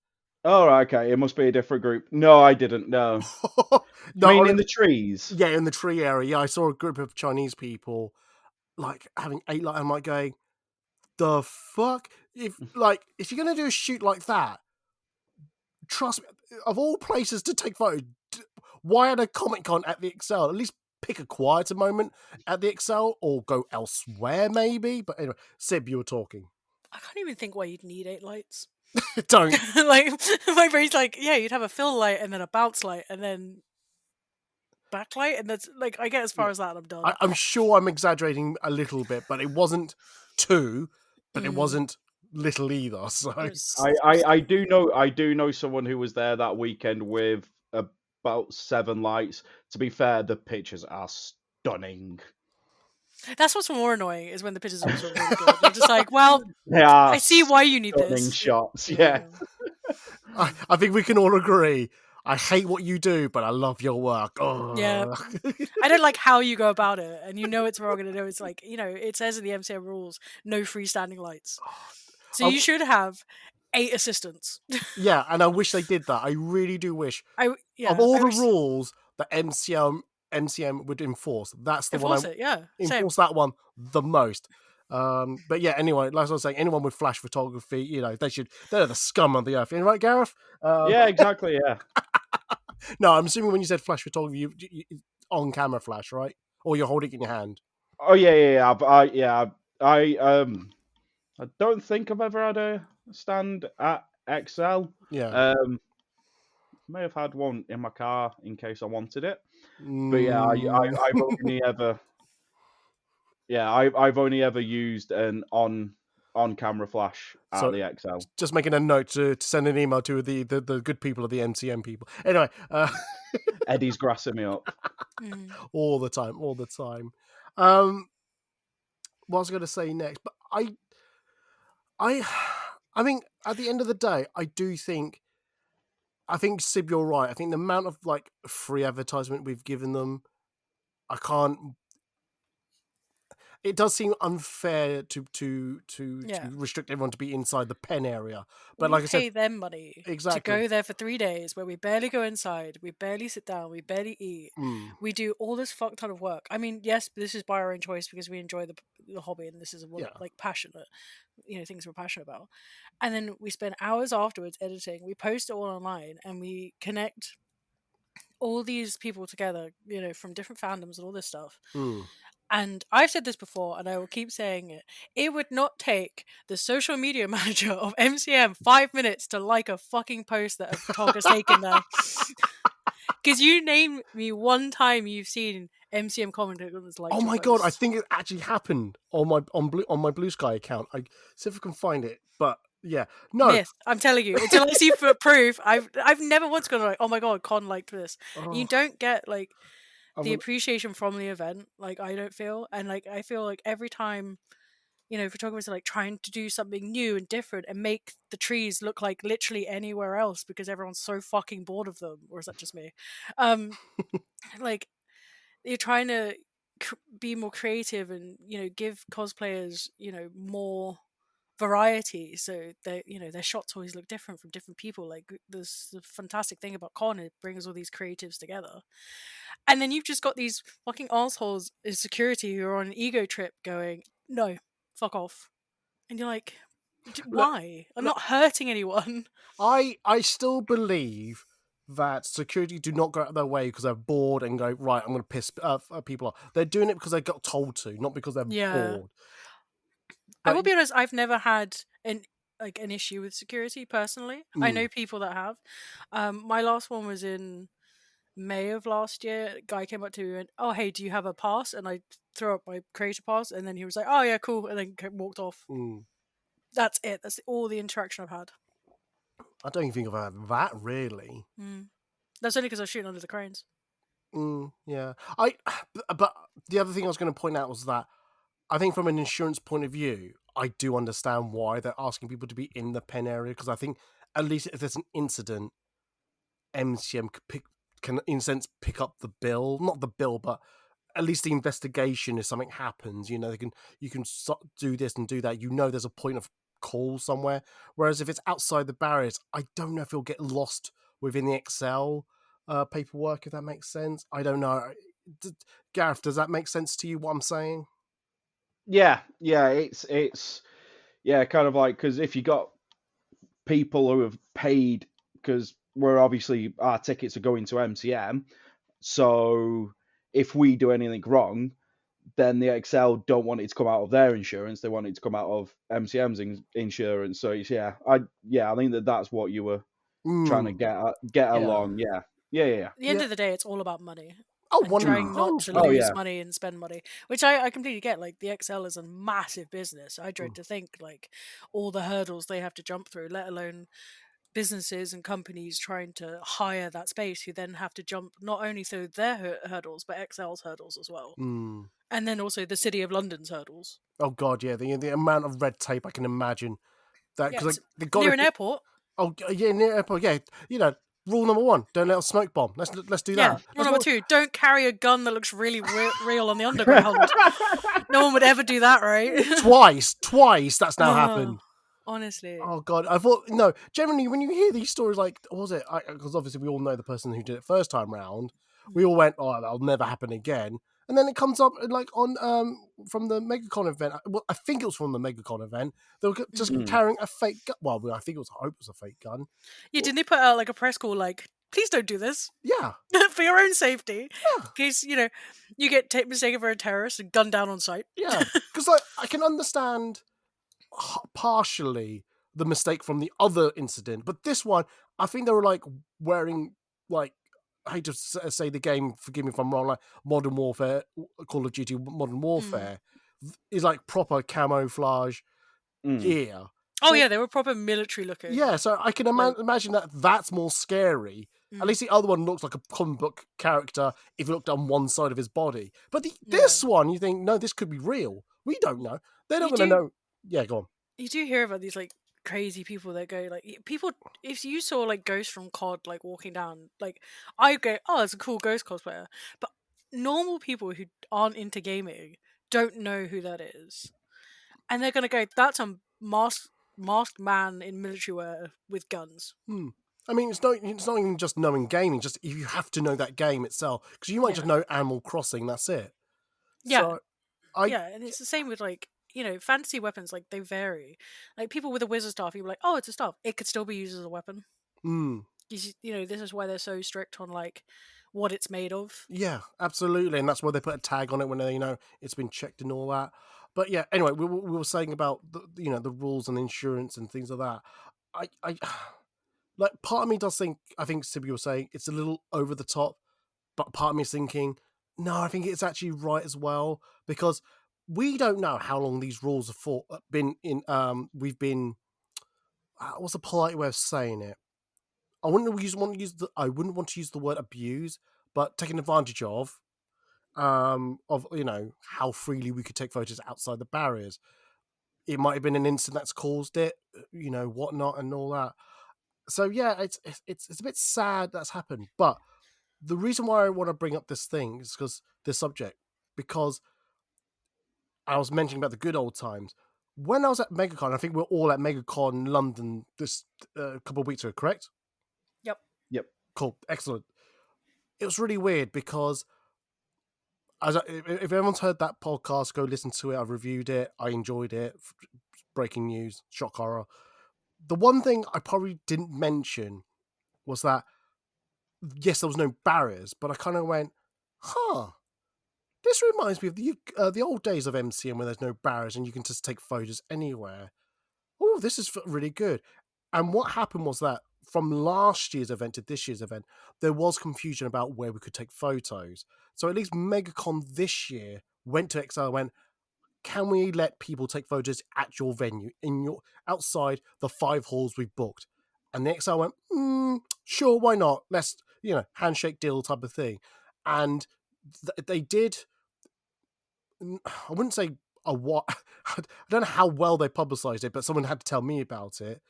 Oh, okay. It must be a different group. No, I didn't. No. No, you mean in the trees? Yeah, in the tree area. Yeah, I saw a group of Chinese people like having 8 lights. I'm like going, the fuck? If you're gonna do a shoot like that, trust me, of all places to take photos, why at a Comic-Con at the Excel? At least pick a quieter moment at the Excel or go elsewhere, maybe. But anyway, Sib, you were talking. I can't even think why you'd need 8 lights. Don't. Like, my brain's like, yeah, you'd have a fill light and then a bounce light and then backlight, and that's like, I get as far as that and I'm done. I'm sure I'm exaggerating a little bit, but it wasn't 2, but it Mm. wasn't little either. So I do know someone who was there that weekend with about 7 lights. To be fair, the pictures are stunning. That's what's more annoying, is when the pictures are also really good. You're just like, well, They are I see why you need stunning this. shots. Yeah. I think we can all agree. I hate what you do, but I love your work. Oh. Yeah. I don't like how you go about it, and you know it's wrong, and I know it's like, it says in the MCM rules, no freestanding lights. So you should have 8 assistants. Yeah, and I wish they did that. I really do wish. Of all the rules that MCM would enforce, that's the enforce one it, yeah. enforce that one the most. But yeah, anyway, like I was saying, anyone with flash photography, they're the scum of the earth. Right, Gareth? Yeah, exactly. Yeah. No, I'm assuming when you said flash photography, you on camera flash, right? Or you're holding it in your hand. Oh yeah. I don't think I've ever had a stand at XL. Yeah. May have had one in my car in case I wanted it. But yeah, I've only ever. Yeah, I've only ever used an on camera flash at the XL. Just making a note to send an email to the good people of the MCM people. Anyway, Eddie's grassing me up all the time. What was I going to say next? But I mean, at the end of the day, I think Sib, you're right. I think the amount of like free advertisement we've given them, I can't. It does seem unfair to restrict everyone to be inside the pen area. But like I said, pay them money exactly to go there for 3 days where we barely go inside, we barely sit down, we barely eat. We do all this fuck ton of work. I mean, yes, this is by our own choice because we enjoy the hobby, and this is like passionate, things we're passionate about. And then we spend hours afterwards editing. We post it all online, and we connect all these people together, from different fandoms and all this stuff. And I've said this before, and I will keep saying it. It would not take the social media manager of MCM 5 minutes to like a fucking post that a photographer has taken there. Because you name me one time you've seen MCM commentators like. Oh my god! I think it actually happened on my Blue Sky account. I see if I can find it, but yeah, no. Myth. I'm telling you, until I see proof, I've never once gone like, oh my god, Con liked this. You don't get like the appreciation from the event, like I don't feel, and like I feel like every time photographers are like trying to do something new and different and make the trees look like literally anywhere else because everyone's so fucking bored of them, or is that just me? Like you're trying to be more creative and give cosplayers more variety, so their shots always look different from different people. Like there's the fantastic thing about Con, it brings all these creatives together. And then you've just got these fucking assholes in security who are on an ego trip going, no, fuck off. And you're like, why? I'm not hurting anyone. I still believe that security do not go out of their way because they're bored and go, right, I'm going to piss people off. They're doing it because they got told to, not because they're bored. I will be honest, I've never had an issue with security personally. I know people that have. My last one was in May of last year. A guy came up to me and went, oh hey, do you have a pass? And I threw up my creator pass, and then he was like, oh yeah, cool, and then walked off. That's it. That's all the interaction I've had. I don't even think I've had that really. That's only because I was shooting under the cranes. Yeah. But the other thing I was going to point out was that I think from an insurance point of view, I do understand why they're asking people to be in the pen area, because I think at least if there's an incident, MCM can in a sense pick up the bill, not the bill, but at least the investigation if something happens. You can do this and do that. There's a point of call somewhere. Whereas if it's outside the barriers, I don't know if it'll get lost within the Excel paperwork. If that makes sense, I don't know. Gareth, does that make sense to you? What I'm saying? Yeah, it's kind of like, because if you got people who have paid because we're obviously our tickets are going to MCM. So if we do anything wrong, then the XL don't want it to come out of their insurance. They want it to come out of MCM's insurance. So it's, I think that's what you were trying to get along. Yeah. At the end Yeah. of the day, it's all about money. Oh, And trying not to 100%. lose money and spend money, which I completely get. Like, the XL is a massive business. I dread to think, like, all the hurdles they have to jump through, let alone businesses and companies trying to hire that space, who then have to jump not only through their hurdles, but XL's hurdles as well. And then also the City of London's hurdles. Oh God, yeah, the amount of red tape I can imagine. That Yeah, because they got near an airport. Oh yeah, near airport. Yeah, rule number 1: don't let a smoke bomb. Let's do Yeah, that. rule number 2: don't carry a gun that looks really real on the underground. No one would ever do that, right? Twice that's now happened. Honestly. Oh God, I thought no. Generally, when you hear these stories, like what was it? Because obviously we all know the person who did it first time round. We all went, oh, that'll never happen again. And then it comes up like on from the MegaCon event. Well, I think it was from the MegaCon event. They were just carrying a fake gun. Well, I think I hope it was a fake gun. Yeah, didn't they put out like a press call like, please don't do this? Yeah. For your own safety. Yeah. In case, you get mistaken for a terrorist and gunned down on sight. Yeah. Because like I can understand partially the mistake from the other incident, but this one, I think they were like wearing like, I hate to say the game, forgive me if I'm wrong, like Modern Warfare, Call of Duty Modern Warfare is like proper camouflage gear. Oh yeah, they were proper military looking. Yeah, so I can imagine that's more scary. At least the other one looks like a comic book character if you looked on one side of his body. But this one, you think, no, this could be real. We don't know. They're not going to know. Yeah, go on. You do hear about these like crazy people that go like, people, if you saw like Ghost from COD like walking down, like I go, oh, it's a cool Ghost cosplayer. But normal people who aren't into gaming don't know who that is. And they're going to go, that's a masked man in military wear with guns. I mean, it's not even just knowing gaming. Just you have to know that game itself, because you might just know Animal Crossing. That's it. Yeah, so and it's the same with like fantasy weapons. Like they vary. Like people with a wizard staff, you're like, oh, it's a staff. It could still be used as a weapon. This is why they're so strict on like what it's made of. Yeah, absolutely, and that's why they put a tag on it when they it's been checked and all that. But yeah, anyway, we were saying about the rules and insurance and things like that. I like, part of me does think, I think Sibi was saying it's a little over the top, but part of me is thinking, no, I think it's actually right as well, because we don't know how long these rules have been in. We've been. What's a polite way of saying it? I wouldn't want to use the word abuse, but taken advantage of how freely we could take photos outside the barriers. It might have been an incident that's caused it, whatnot and all that. So yeah, it's a bit sad that's happened. But the reason why I want to bring up this thing is because I was mentioning about the good old times. When I was at MegaCon, I think we're all at MegaCon London this couple of weeks ago, correct? Yep. Cool. Excellent. It was really weird because if everyone's heard that podcast, go listen to it. I reviewed it. I enjoyed it. Breaking news, shock horror. The one thing I probably didn't mention was that, yes, there was no barriers, but I kind of went, this reminds me of the old days of MCM where there's no barriers and you can just take photos anywhere. Oh, this is really good. And what happened was that from last year's event to this year's event, there was confusion about where we could take photos. So at least MegaCon this year went to XL and went, can we let people take photos at your venue, outside the 5 halls we've booked? And the XL went, sure, why not? Let's, handshake deal type of thing. And they did. I wouldn't say what. I don't know how well they publicized it, but someone had to tell me about it.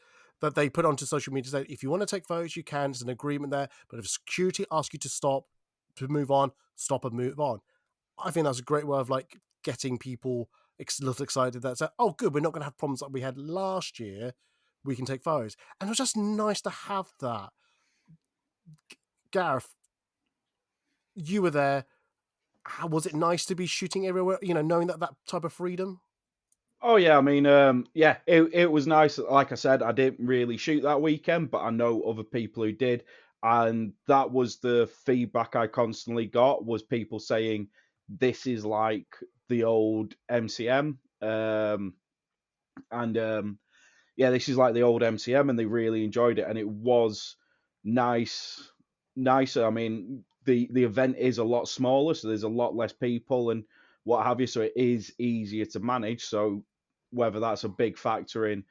That they put onto social media, say, if you want to take photos, you can. There's an agreement there. But if security asks you to stop, to move on, stop and move on. I think that's a great way of like getting people a little excited. That say, oh, good, we're not going to have problems like we had last year. We can take photos, and it was just nice to have that. Gareth, you were there. How was it nice to be shooting everywhere? Knowing that type of freedom. Oh yeah, I mean, yeah, it was nice. Like I said, I didn't really shoot that weekend, but I know other people who did, and that was the feedback I constantly got was people saying this is like the old MCM, and yeah, this is like the old MCM, and they really enjoyed it, and it was nicer. I mean, the event is a lot smaller, so there's a lot less people and what have you, so it is easier to manage. So whether that's a big factor in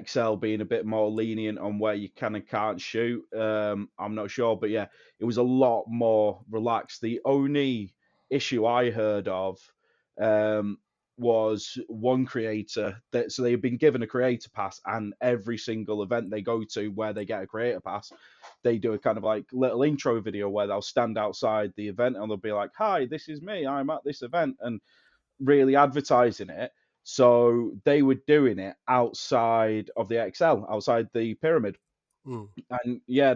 XL being a bit more lenient on where you can and can't shoot, I'm not sure, but yeah, it was a lot more relaxed. The only issue I heard of, um, was one creator that so they've been given a creator pass, and every single event they go to where they get a creator pass, they do a kind of like little intro video where they'll stand outside the event and they'll be like, "Hi, this is me. I'm at this event," and really advertising it. So they were doing it outside of the XL, outside the pyramid. Mm. And yeah,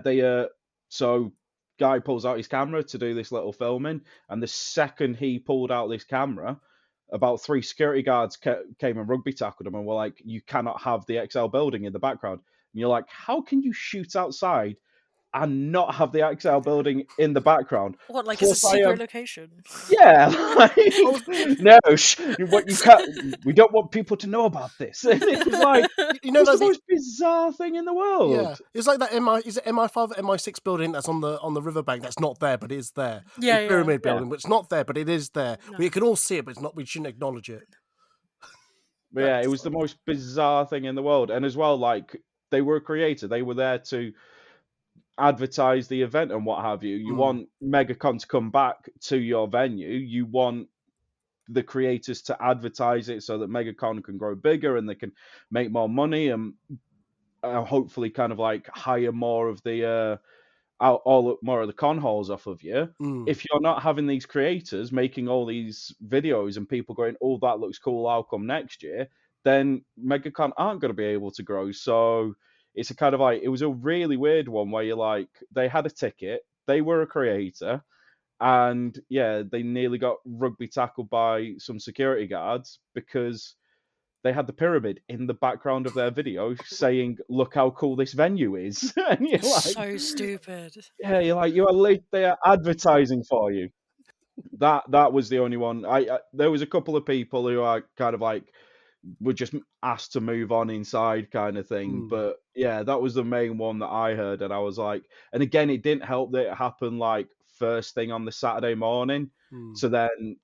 so guy pulls out his camera to do this little filming, and the second he pulled out this camera, about three security guards came and rugby tackled him and were like, "You cannot have the XL building in the background." And you're like, "How can you shoot outside and not have the XL building in the background?" What, like it's a Plus, I secret am location? yeah, like, Oh, no, what you can't. We don't want people to know about this. And it was like you it know, was like the most bizarre thing in the world. yeah, it's like that is it MI5 MI6 building that's on the riverbank that's not there but is there. Yeah, The yeah. pyramid Yeah. building, which is not there but it is there. No. We can all see it, but it's not. We shouldn't acknowledge it. But yeah, it That's was the most bizarre thing in the world. And as well, like they were a creator, they were there to advertise the event and what have you. You want MegaCon to come back to your venue. You want the creators to advertise it so that MegaCon can grow bigger and they can make more money and hopefully kind of like hire more of the all more of the con halls off of you. If you're not having these creators making all these videos and people going, "Oh, that looks cool, I'll come next year," then MegaCon aren't going to be able to grow. So it's a kind of like it was a really weird one where you're like, they had a ticket, they were a creator, and yeah, they nearly got rugby tackled by some security guards because they had the pyramid in the background of their video saying, "Look how cool this venue is." And you're like, So stupid. yeah, you're like, they are advertising for you. That was the only one. I there was a couple of people who are kind of like were just asked to move on inside kind of thing. But yeah, that was the main one that I heard, and I was like, and again, it didn't help that it happened like first thing on the Saturday morning. So then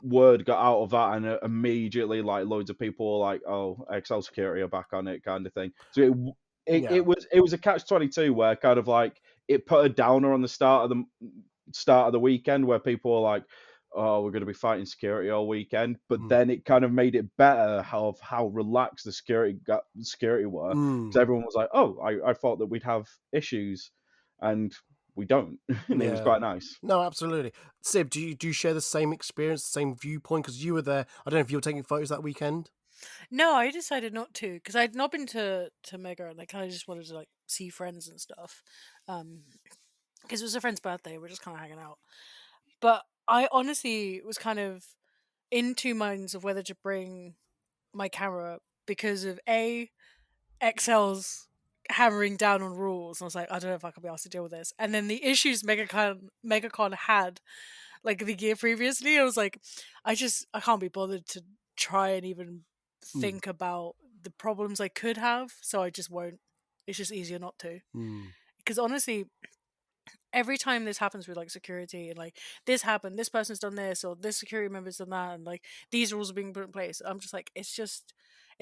word got out of that, and immediately like loads of people were like, "Oh, XL security are back on it," kind of thing. So Yeah. it was a catch-22 where kind of like it put a downer on the start of the weekend where people were like, "Oh, we're going to be fighting security all weekend," but then it kind of made it better how relaxed the security were, because everyone was like, "Oh, I thought that we'd have issues, and we don't," and it was Yeah. quite nice. No, absolutely. Sib, do you share the same experience, the same viewpoint? Because you were there. I don't know if you were taking photos that weekend. No, I decided not to because I'd not been to Mega and I kind of just wanted to like see friends and stuff. Because it was a friend's birthday, we're just kind of hanging out. But I honestly was kind of in two minds of whether to bring my camera because of XL's hammering down on rules. And I was like, I don't know if I could be asked to deal with this. And then the issues MegaCon had like the year previously, I was like, I can't be bothered to try and even think about the problems I could have, so I just won't. It's just easier not to. Because honestly, every time this happens with like security and like this happened, this person's done this or this security member's done that, and like these rules are being put in place, I'm just like, it's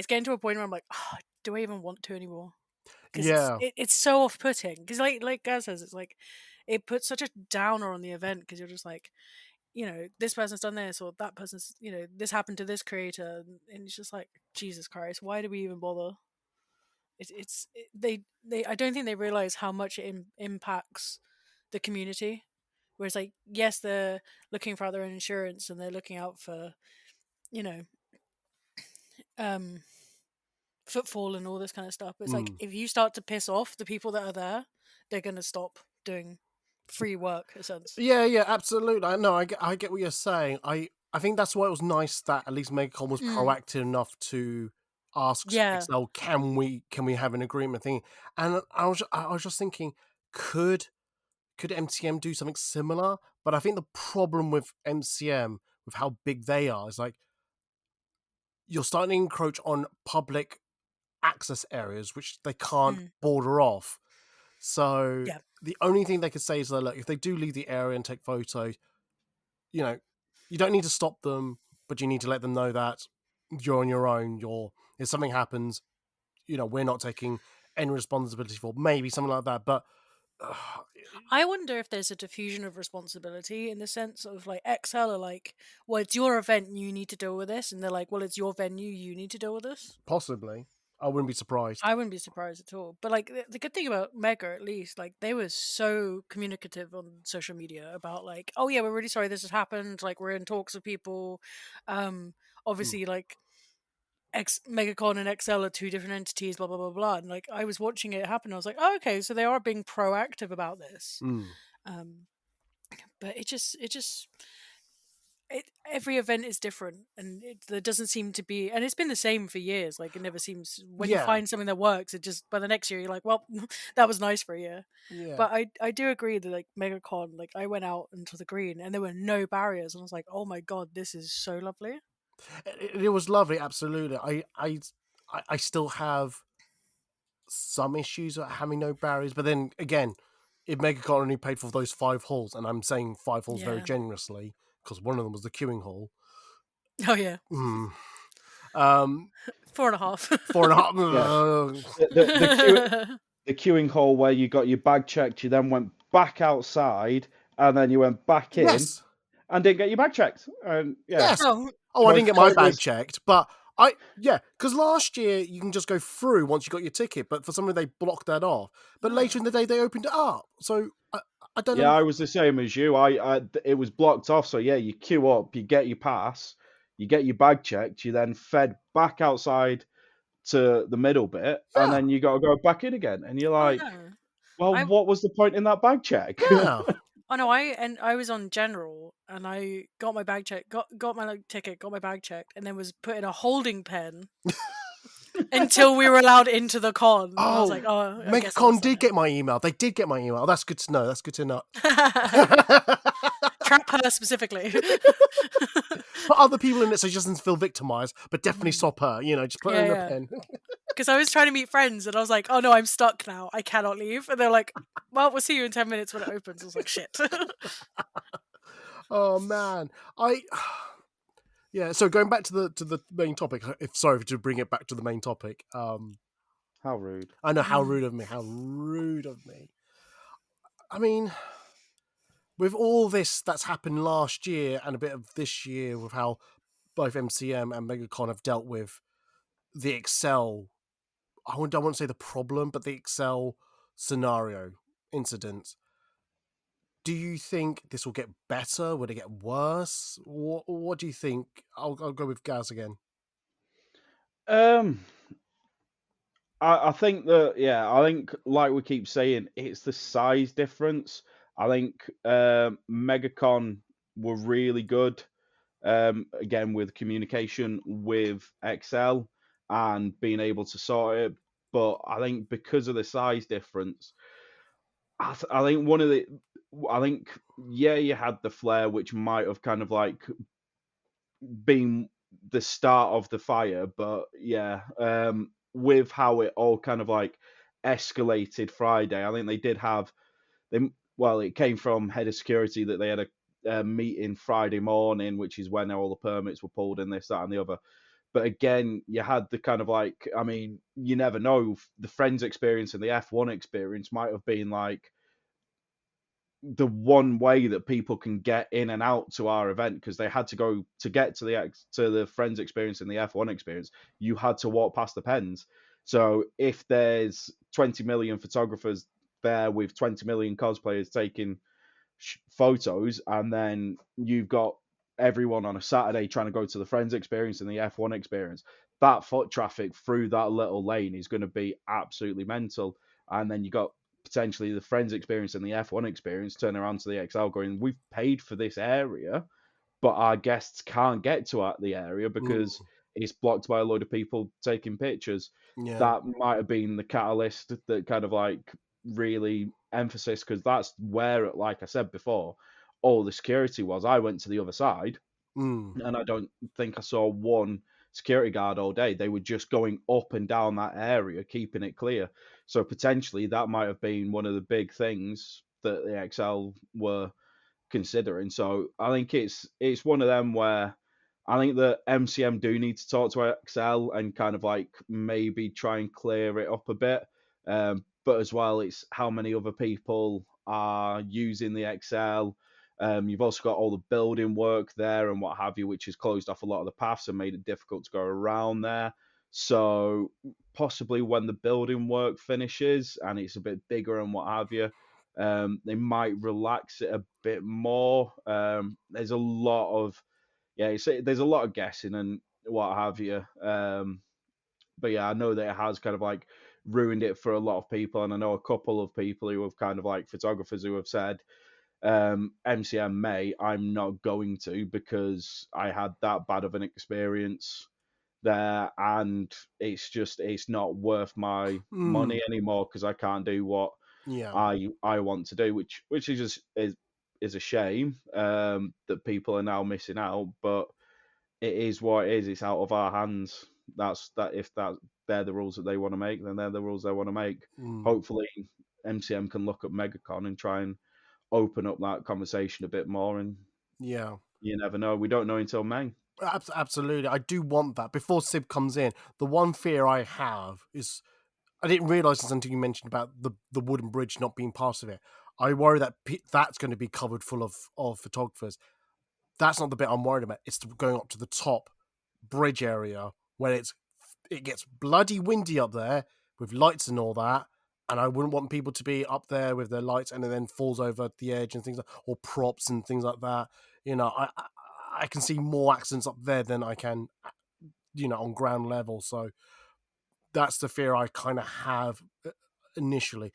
getting to a point where I'm like, oh, do I even want to anymore? Because Yeah. it's so off-putting. Because like Gaz says, it's like it puts such a downer on the event because you're just like, this person's done this or that person's, this happened to this creator, and it's just like, Jesus Christ, why do we even bother? They I don't think they realize how much it impacts the community. Whereas like, yes, they're looking for their own insurance and they're looking out for, you know, footfall and all this kind of stuff. But it's like if you start to piss off the people that are there, they're gonna stop doing free work in a sense. Yeah, absolutely. I know. I get what you're saying. I think that's why it was nice that at least MegaCon was proactive enough to ask Yeah. XL, can we have an agreement thing? And I was just thinking, could MCM do something similar? But I think the problem with MCM, with how big they are, is like you're starting to encroach on public access areas which they can't border off. So Yeah. the only thing they could say is that, look, if they do leave the area and take photos, you know, you don't need to stop them, but you need to let them know that you're on your own. If something happens, we're not taking any responsibility for maybe something like that. But I wonder if there's a diffusion of responsibility in the sense of like XL are like, well, it's your event, you need to deal with this, and they're like, well, it's your venue, you need to deal with this. possibly, I wouldn't be surprised. I wouldn't be surprised at all. But like the good thing about Mega, at least, like they were so communicative on social media about like, oh yeah, we're really sorry this has happened. Like we're in talks with people. Obviously, like MegaCon and XL are two different entities. Blah blah blah blah. And like I was watching it happen, I was like, oh okay, so they are being proactive about this. But every event is different, and there doesn't seem to be, and it's been the same for years. Like it never seems, when you find something that works, it just, by the next year you're like, well, that was nice for a year. But I do agree that like MegaCon, like I went out into the green and there were no barriers, and I was like, oh my god, this is so lovely. It was lovely, absolutely. I still have some issues with having no barriers, but then again, if MegaCon only paid for those 5 halls, and I'm saying 5 halls very generously because one of them was the queuing hall. Oh yeah. 4.5. 4.5. The queuing hall where you got your bag checked, you then went back outside, and then you went back in and didn't get your bag checked. Yes. I didn't get my bag checked, but because last year you can just go through once you got your ticket, but for some reason they blocked that off. But later in the day they opened it up, so I don't know. Yeah, I was the same as you. It was blocked off, so yeah, you queue up, you get your pass, you get your bag checked, you then fed back outside to the middle bit, and then you got to go back in again, and you're like, well, what was the point in that bag check? Yeah. Oh no, I was on general and I got my bag checked, got my ticket, got my bag checked, and then was put in a holding pen until we were allowed into the con. And I was like, oh, MegaCon did get my email. They did get my email. That's good to know. Trap her specifically. Put other people in it so she doesn't feel victimized, but definitely stop her. Just put her in a pen. Because I was trying to meet friends and I was like, oh no, I'm stuck now. I cannot leave. And they're like, well, we'll see you in 10 minutes when it opens. I was like, shit. Oh man. So going back to the main topic, sorry to bring it back to the main topic. How rude. I know, how rude of me. How rude of me. I mean, with all this that's happened last year and a bit of this year with how both MCM and MegaCon have dealt with the Excel, I don't want to say the problem, but the Excel scenario incident. Do you think this will get better? Would it get worse? What do you think? I'll go with Gaz again. I think I think like we keep saying, it's the size difference. I think MegaCon were really good, again with communication with Excel and being able to sort it. But I think because of the size difference, I think you had the flare, which might have kind of like been the start of the fire, but with how it all kind of like escalated Friday, I think they did have them. Well, it came from head of security that they had a meeting Friday morning, which is when all the permits were pulled and this, that, and the other. But again, you had the kind of like, I mean, you never know. The Friends experience and the F1 experience might have been like the one way that people can get in and out to our event, because they had to go to get to the Friends experience and the F1 experience. You had to walk past the pens. So if there's 20 million photographers there with 20 million cosplayers taking photos, and then you've got everyone on a Saturday trying to go to the Friends experience and the F1 experience, that foot traffic through that little lane is going to be absolutely mental. And then you got potentially the Friends experience and the F1 experience turn around to the XL going, we've paid for this area, but our guests can't get to the area because it's blocked by a load of people taking pictures. Yeah. That might have been the catalyst that kind of like really emphasis, because that's where, like I said before, all the security was. I went to the other side, and I don't think I saw one security guard all day. They were just going up and down that area, keeping it clear. So potentially that might have been one of the big things that the XL were considering. So I think it's one of them where I think the MCM do need to talk to XL and kind of like maybe try and clear it up a bit. But as well, it's how many other people are using the XL. You've also got all the building work there and what have you, which has closed off a lot of the paths and made it difficult to go around there. So possibly when the building work finishes and it's a bit bigger and what have you, they might relax it a bit more. There's a lot of there's a lot of guessing and what have you. But yeah, I know that it has kind of like ruined it for a lot of people, and I know a couple of people who have kind of like photographers who have said, MCM May, I'm not going to because I had that bad of an experience there, and it's not worth my money anymore because I can't do what I want to do, which is just is a shame that people are now missing out, but it is what it is. It's out of our hands. That's that. If that they're the rules that they want to make, then they're the rules they want to make. Hopefully, MCM can look at MegaCon and try and open up that conversation a bit more. And Yeah. you never know. We don't know until May. Absolutely. I do want that. Before Sib comes in, the one fear I have is I didn't realise this until you mentioned about the wooden bridge not being part of it. I worry that that's going to be covered full of photographers. That's not the bit I'm worried about. It's going up to the top bridge area where it gets bloody windy up there with lights and all that. And I wouldn't want people to be up there with their lights and it then falls over the edge and things or props and things like that. You know, I can see more accidents up there than I can, on ground level. So that's the fear I kind of have initially.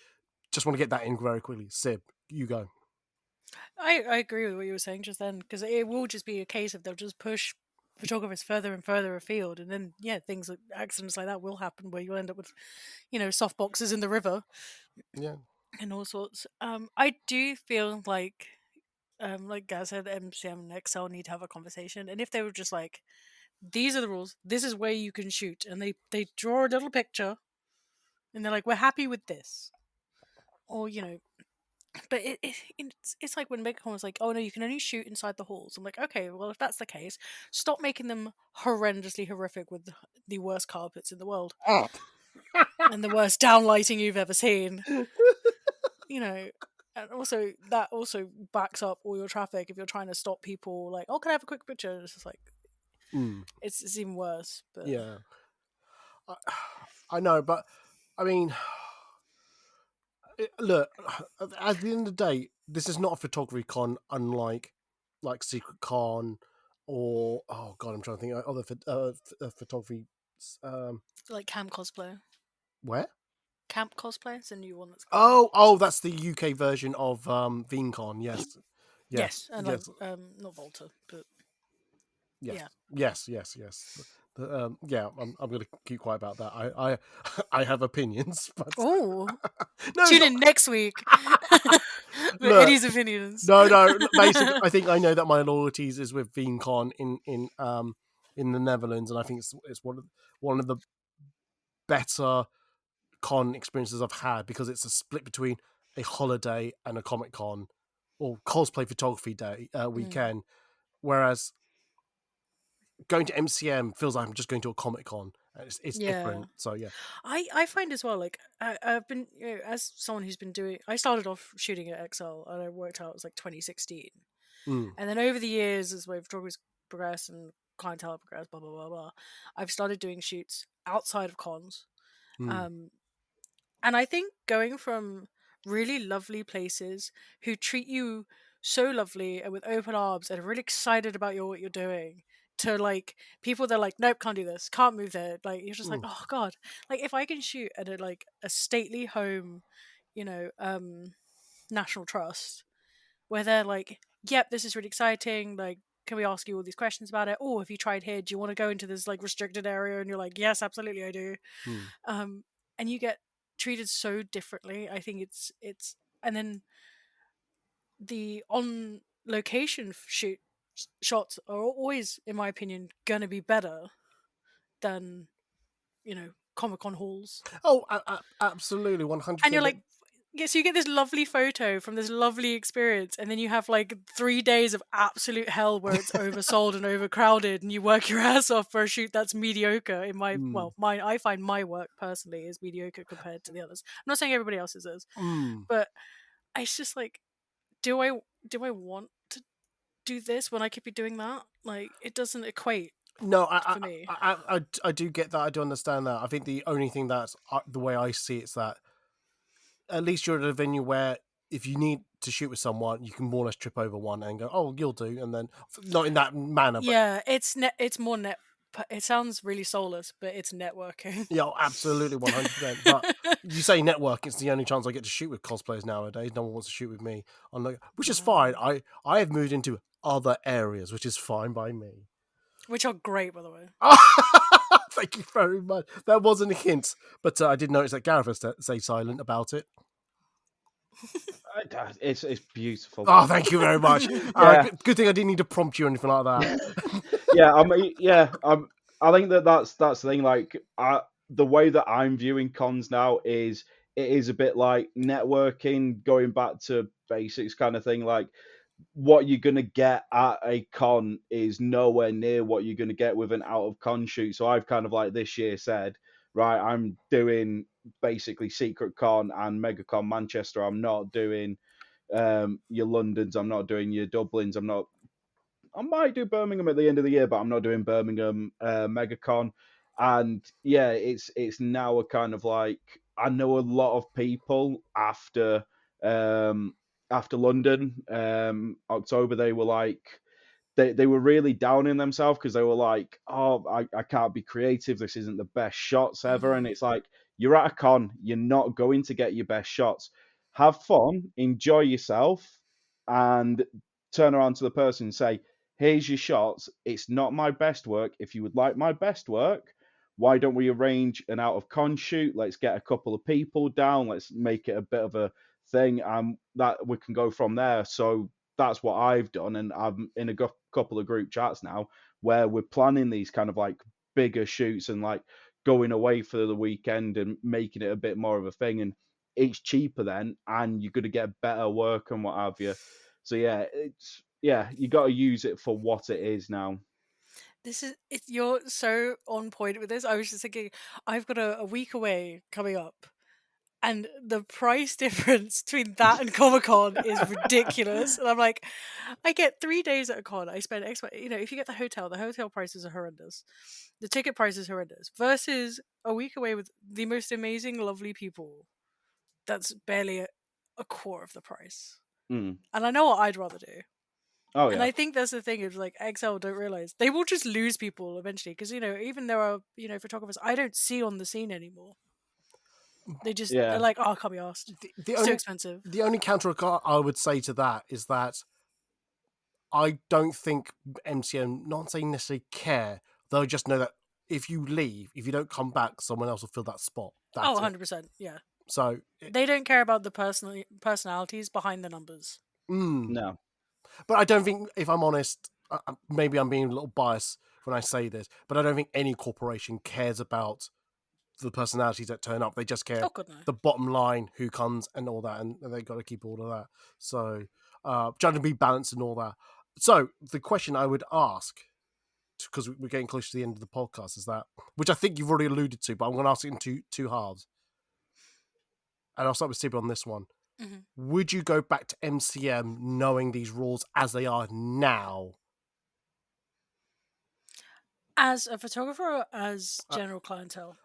Just want to get that in very quickly. Sib, you go. I agree with what you were saying just then, because it will just be a case of they'll just push photographers further and further afield, and then things like accidents like that will happen where you'll end up with soft boxes in the river, and all sorts. I do feel like Gaz said, MCM and XL need to have a conversation, and if they were just like, these are the rules, this is where you can shoot, and they draw a little picture and they're like, we're happy with this, or but it's like when MegaCon was like, oh no, you can only shoot inside the halls. I'm like, okay, well if that's the case, stop making them horrendously horrific with the worst carpets in the world and the worst downlighting you've ever seen. And also that also backs up all your traffic if you're trying to stop people. Like, oh, can I have a quick picture? It's just like it's even worse. But yeah, I know, but I mean. Look, at the end of the day, this is not a photography con, unlike like Secret Con or I'm trying to think of other photography. Like Camp Cosplay. Where? Camp Cosplay. It's a new one that's. That's the UK version of VeeCon. Yes, and yes. not Volta, but yes. I'm going to keep quiet about that. I have opinions, but tune in next week. But Eddie's opinions. No. Basically, I think I know that my loyalties is with VeeCon in the Netherlands, and I think it's one of the better con experiences I've had because it's a split between a holiday and a Comic Con or cosplay photography day weekend, whereas going to MCM feels like I'm just going to a Comic Con. It's different. So yeah, I find as well, like I've been as someone who's been doing. I started off shooting at XL and I worked out it was like 2016, and then over the years as my photography's progressed and clientele progressed, blah blah blah blah, I've started doing shoots outside of cons, and I think going from really lovely places who treat you so lovely and with open arms and are really excited about what you're doing to like people that are like, nope, can't do this, can't move there. Like you're just like, oh god. Like if I can shoot at a stately home, National Trust, where they're like, yep, this is really exciting, like can we ask you all these questions about it? Oh, have you tried here? Do you want to go into this like restricted area? And you're like, yes, absolutely, I do. And you get treated so differently. I think it's and then the on location shots are always, in my opinion, gonna be better than Comic-Con halls. Oh, absolutely, 100%. And you're like, yeah, so you get this lovely photo from this lovely experience, and then you have like 3 days of absolute hell where it's oversold and overcrowded, and you work your ass off for a shoot that's mediocre. In my mine, I find my work personally is mediocre compared to the others. I'm not saying everybody else's is, but it's just like, do I want to do this when I could be doing that? Like, it doesn't equate. No, for me. I do get that. I do understand that. I think the only thing that's the way I see it's that at least you're at a venue where if you need to shoot with someone, you can more or less trip over one and go, "Oh, you'll do," and then not in that manner. But Yeah, it's more net. It sounds really soulless, but it's networking. yeah, absolutely, 100%. But you say network; it's the only chance I get to shoot with cosplayers nowadays. No one wants to shoot with me, which is fine. I have moved into other areas, which is fine by me. Which are great, by the way. Thank you very much. That wasn't a hint, but I did notice that Gareth has to say silent about it. It's beautiful. Oh, thank you very much. Good thing I didn't need to prompt you or anything like that. I think that's the thing. Like, the way that I'm viewing cons now is it is a bit like networking, going back to basics kind of thing. Like, what you're going to get at a con is nowhere near what you're going to get with an out of con shoot. So I've kind of like this year said, right, I'm doing basically Secret Con and MegaCon Manchester. I'm not doing your Londons. I'm not doing your Dublins. I might do Birmingham at the end of the year, but I'm not doing Birmingham MegaCon. And yeah, it's now a kind of like, I know a lot of people after London October, they were like, they were really down in themselves because they were like, oh, I can't be creative. This isn't the best shots ever. And it's like, you're at a con, you're not going to get your best shots. Have fun, enjoy yourself, and turn around to the person and say, here's your shots. It's not my best work. If you would like my best work, why don't we arrange an out of con shoot? Let's get a couple of people down. Let's make it a bit of a thing, and that we can go from there. So that's what I've done, and I'm in a couple of group chats now where we're planning these kind of like bigger shoots and like going away for the weekend and making it a bit more of a thing. And it's cheaper then, and you're going to get better work and what have you. So yeah, you got to use it for what it is now. You're so on point with this. I was just thinking, I've got a week away coming up, and the price difference between that and Comic-Con is ridiculous. And I'm like, I get 3 days at a con. I spend X. If you get the hotel prices are horrendous. The ticket price is horrendous. Versus a week away with the most amazing, lovely people. That's barely a quarter of the price. And I know what I'd rather do. Oh, yeah. And I think that's the thing is like XL don't realize they will just lose people eventually because even there are photographers I don't see on the scene anymore. They just they're like, oh, I can't be asked. It's too expensive. The only counter I would say to that is that I don't think MCM, not saying necessarily care, they'll just know that if you leave, if you don't come back, someone else will fill that spot. That's 100%, yeah. So they don't care about the personalities behind the numbers. No. But I don't think, if I'm honest, maybe I'm being a little biased when I say this, but I don't think any corporation cares about the personalities that turn up. They just care the bottom line, who comes and all that, and they've got to keep all of that. So trying to be balanced and all that. So the question I would ask, because we're getting close to the end of the podcast, is that, which I think you've already alluded to, but I'm going to ask it in two halves. And I'll start with Steve on this one. Mm-hmm. Would you go back to MCM knowing these rules as they are now? As a photographer or as general clientele?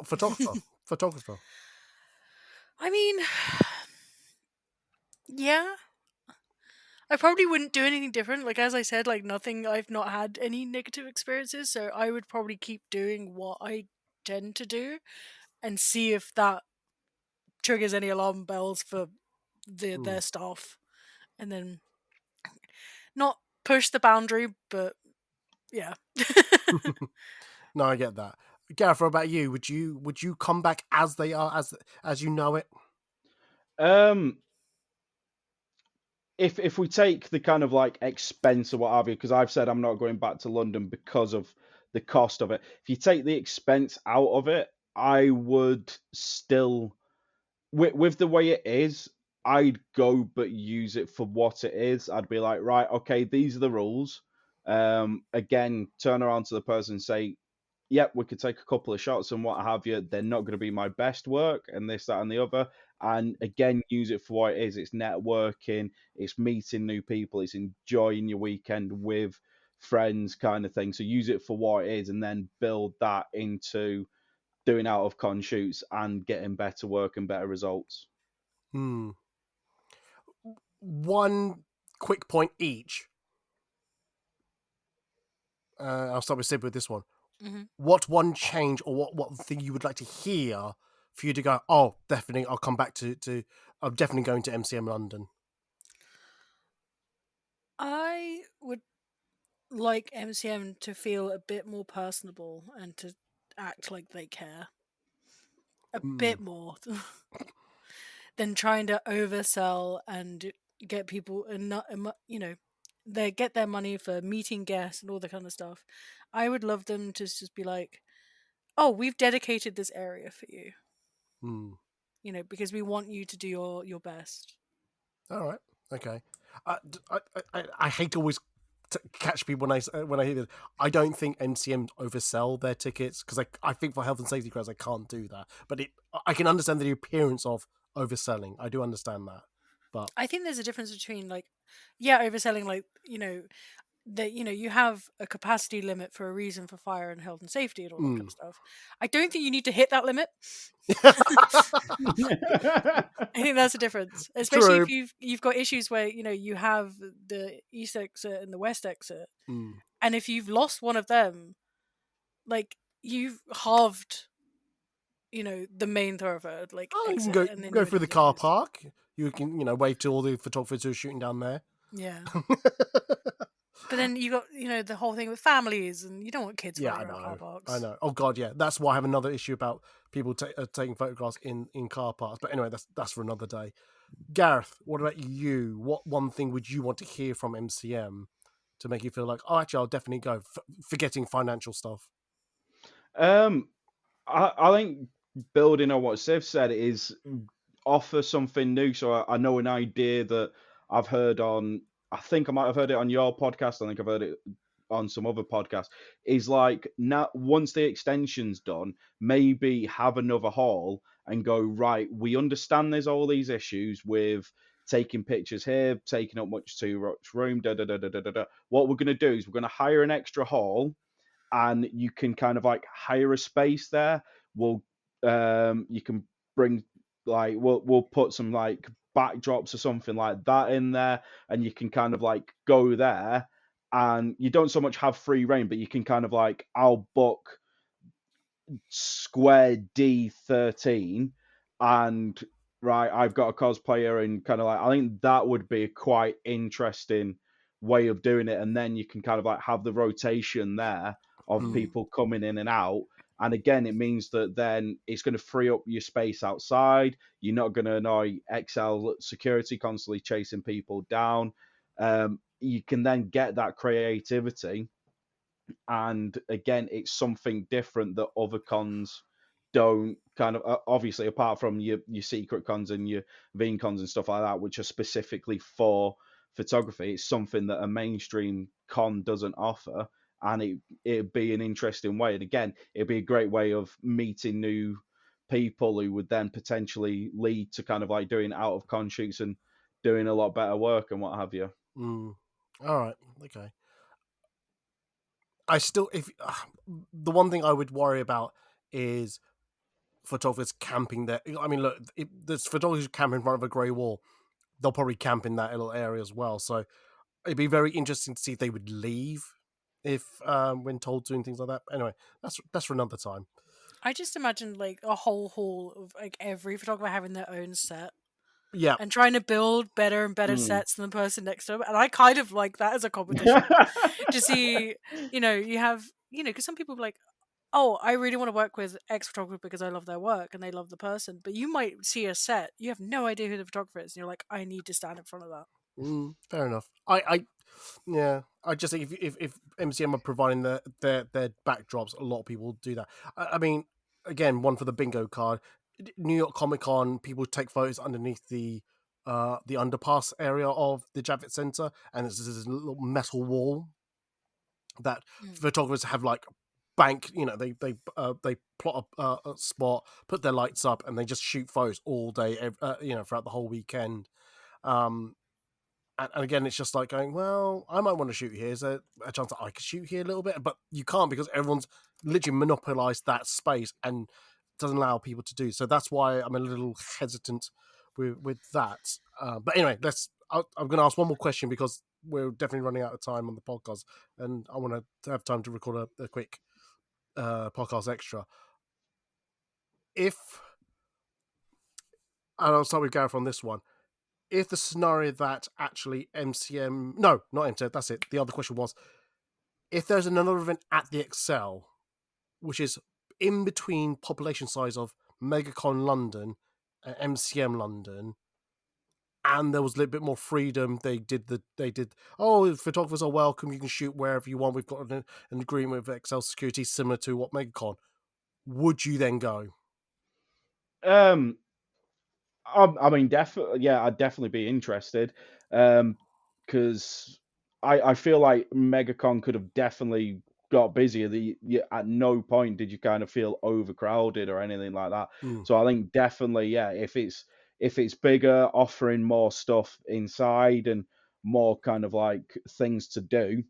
Photographer. I mean, yeah. I probably wouldn't do anything different. Like, as I said, like nothing, I've not had any negative experiences, so I would probably keep doing what I tend to do and see if that triggers any alarm bells for their staff. And then not push the boundary, but yeah. No, I get that. Gareth, what about you? Would you come back as they are, as you know it? If we take the kind of like expense or what have you, because I've said I'm not going back to London because of the cost of it. If you take the expense out of it, I would still, with the way it is, I'd go but use it for what it is. I'd be like, right, okay, these are the rules. Again, turn around to the person and say, yep, we could take a couple of shots and what have you. They're not going to be my best work, and this, that, and the other. And again, use it for what it is. It's networking, it's meeting new people, it's enjoying your weekend with friends, kind of thing. So use it for what it is, and then build that into doing out of con shoots and getting better work and better results. One quick point each. I'll start with Sid with this one. Mm-hmm. What one change or what thing you would like to hear for you to go, oh, definitely, I'll come back to I'm definitely going to MCM London? I would like MCM to feel a bit more personable and to act like they care a bit more than trying to oversell and get people they get their money for meeting guests and all that kind of stuff. I would love them to just be like, oh, we've dedicated this area for you, because we want you to do your best. All right, okay. I hate to always catch people when I hear this. I don't think MCM oversell their tickets because I think for health and safety grounds I can't do that. But I can understand the appearance of overselling. I do understand that, but I think there's a difference between overselling, that you have a capacity limit for a reason for fire and health and safety and all that kind of stuff. I don't think you need to hit that limit. I think that's a difference, especially True. if you've got issues where you have the east exit and the west exit, and if you've lost one of them, like you've halved the main thoroughfare You exit, can and then go you through only the get car this. park. You can wave to all the photographers who are shooting down there. Yeah. But then you got the whole thing with families, and you don't want kids running around car parks. I know. Oh god, yeah. That's why I have another issue about people taking photographs in car parks. But anyway, that's for another day. Gareth, what about you? What one thing would you want to hear from MCM to make you feel like, oh, actually, I'll definitely go, forgetting financial stuff? I think building on what Siv said is offer something new. So I know an idea that I've heard on, I think I might have heard it on your podcast. I think I've heard it on some other podcast. Is like now, once the extension's done, maybe have another haul and go, right, we understand there's all these issues with taking pictures here, taking up much too much room, da da da da da da. What we're going to do is we're going to hire an extra hall, and you can kind of like hire a space there. You can bring we'll put some like backdrops or something like that in there, and you can kind of like go there, and you don't so much have free reign, but you can kind of like, I'll book square D13, and right, I've got a cosplayer, and kind of like, I think that would be a quite interesting way of doing it. And then you can kind of like have the rotation there of people coming in and out. And again, it means that then it's going to free up your space outside. You're not going to annoy XL security constantly chasing people down. You can then get that creativity, and again, it's something different that other cons don't kind of, obviously, apart from your secret cons and your veen cons and stuff like that, which are specifically for photography. It's something that a mainstream con doesn't offer, and it'd be an interesting way. And again, it'd be a great way of meeting new people who would then potentially lead to kind of like doing out of con shoots and doing a lot better work and what have you. All right, okay. I still, if the one thing I would worry about is photographers camping there. I mean, look, there's photographers who camp in front of a grey wall. They'll probably camp in that little area as well. So it'd be very interesting to see if they would leave if when told to and things like that. Anyway, that's for another time. I just imagine like a whole hall of like every photographer having their own set, Yeah. and trying to build better and better Mm. sets than the person next to them. And I kind of like that as a competition to see, you have, because some people are like, oh, I really want to work with X photographer because I love their work and they love the person. But you might see a set, you have no idea who the photographer is, and you're like, I need to stand in front of that. Fair enough. Yeah. I just think if MCM are providing their backdrops, a lot of people do that. I mean, again, one for the bingo card. New York Comic Con, people take photos underneath the underpass area of the Javits Center, and there's this little metal wall that photographers have like bank. They plot a spot, put their lights up, and they just shoot photos all day. Throughout the whole weekend. And again, it's just like going, well, I might want to shoot here. Is there a chance that I could shoot here a little bit? But you can't, because everyone's literally monopolized that space and doesn't allow people to do. So that's why I'm a little hesitant with that. But anyway, I'm going to ask one more question, because we're definitely running out of time on the podcast, and I want to have time to record a quick podcast extra. And I'll start with Gareth on this one. If the scenario that actually MCM... No, not MCM, that's it. The other question was, if there's another event at the Excel, which is in between population size of MegaCon London and MCM London, and there was a little bit more freedom, photographers are welcome, you can shoot wherever you want, we've got an agreement with Excel Security similar to what MegaCon, would you then go? I mean, definitely, yeah, I'd definitely be interested, because I feel like MegaCon could have definitely got busier. At no point did you kind of feel overcrowded or anything like that. So I think definitely, yeah, if it's bigger, offering more stuff inside and more kind of like things to do,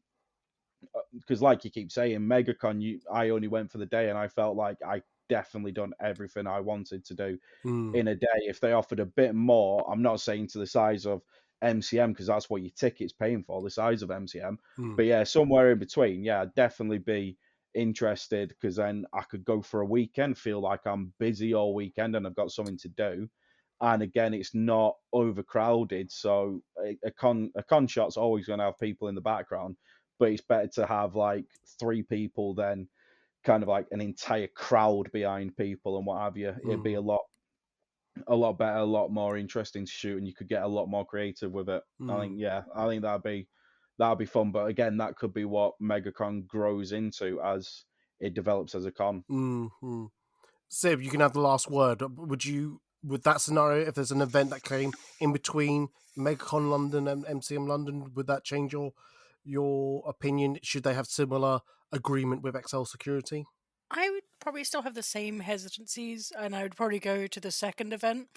because like you keep saying, MegaCon, I only went for the day and I felt like I definitely done everything I wanted to do in a day. If they offered a bit more, I'm not saying to the size of MCM, because that's what your ticket's paying for, the size of MCM. But yeah, somewhere in between, yeah, I'd definitely be interested, because then I could go for a weekend, feel like I'm busy all weekend and I've got something to do. And again, it's not overcrowded. So a con shot's always going to have people in the background, but it's better to have like 3 people than kind of like an entire crowd behind people and what have you. It'd be a lot better, a lot more interesting to shoot, and you could get a lot more creative with it. I think that'd be fun. But again, that could be what MegaCon grows into as it develops as a con. Sib, you can have the last word. With that scenario, if there's an event that came in between MegaCon London and MCM London, would that change your opinion? Should they have similar agreement with Excel Security? I would probably still have the same hesitancies, and I would probably go to the second event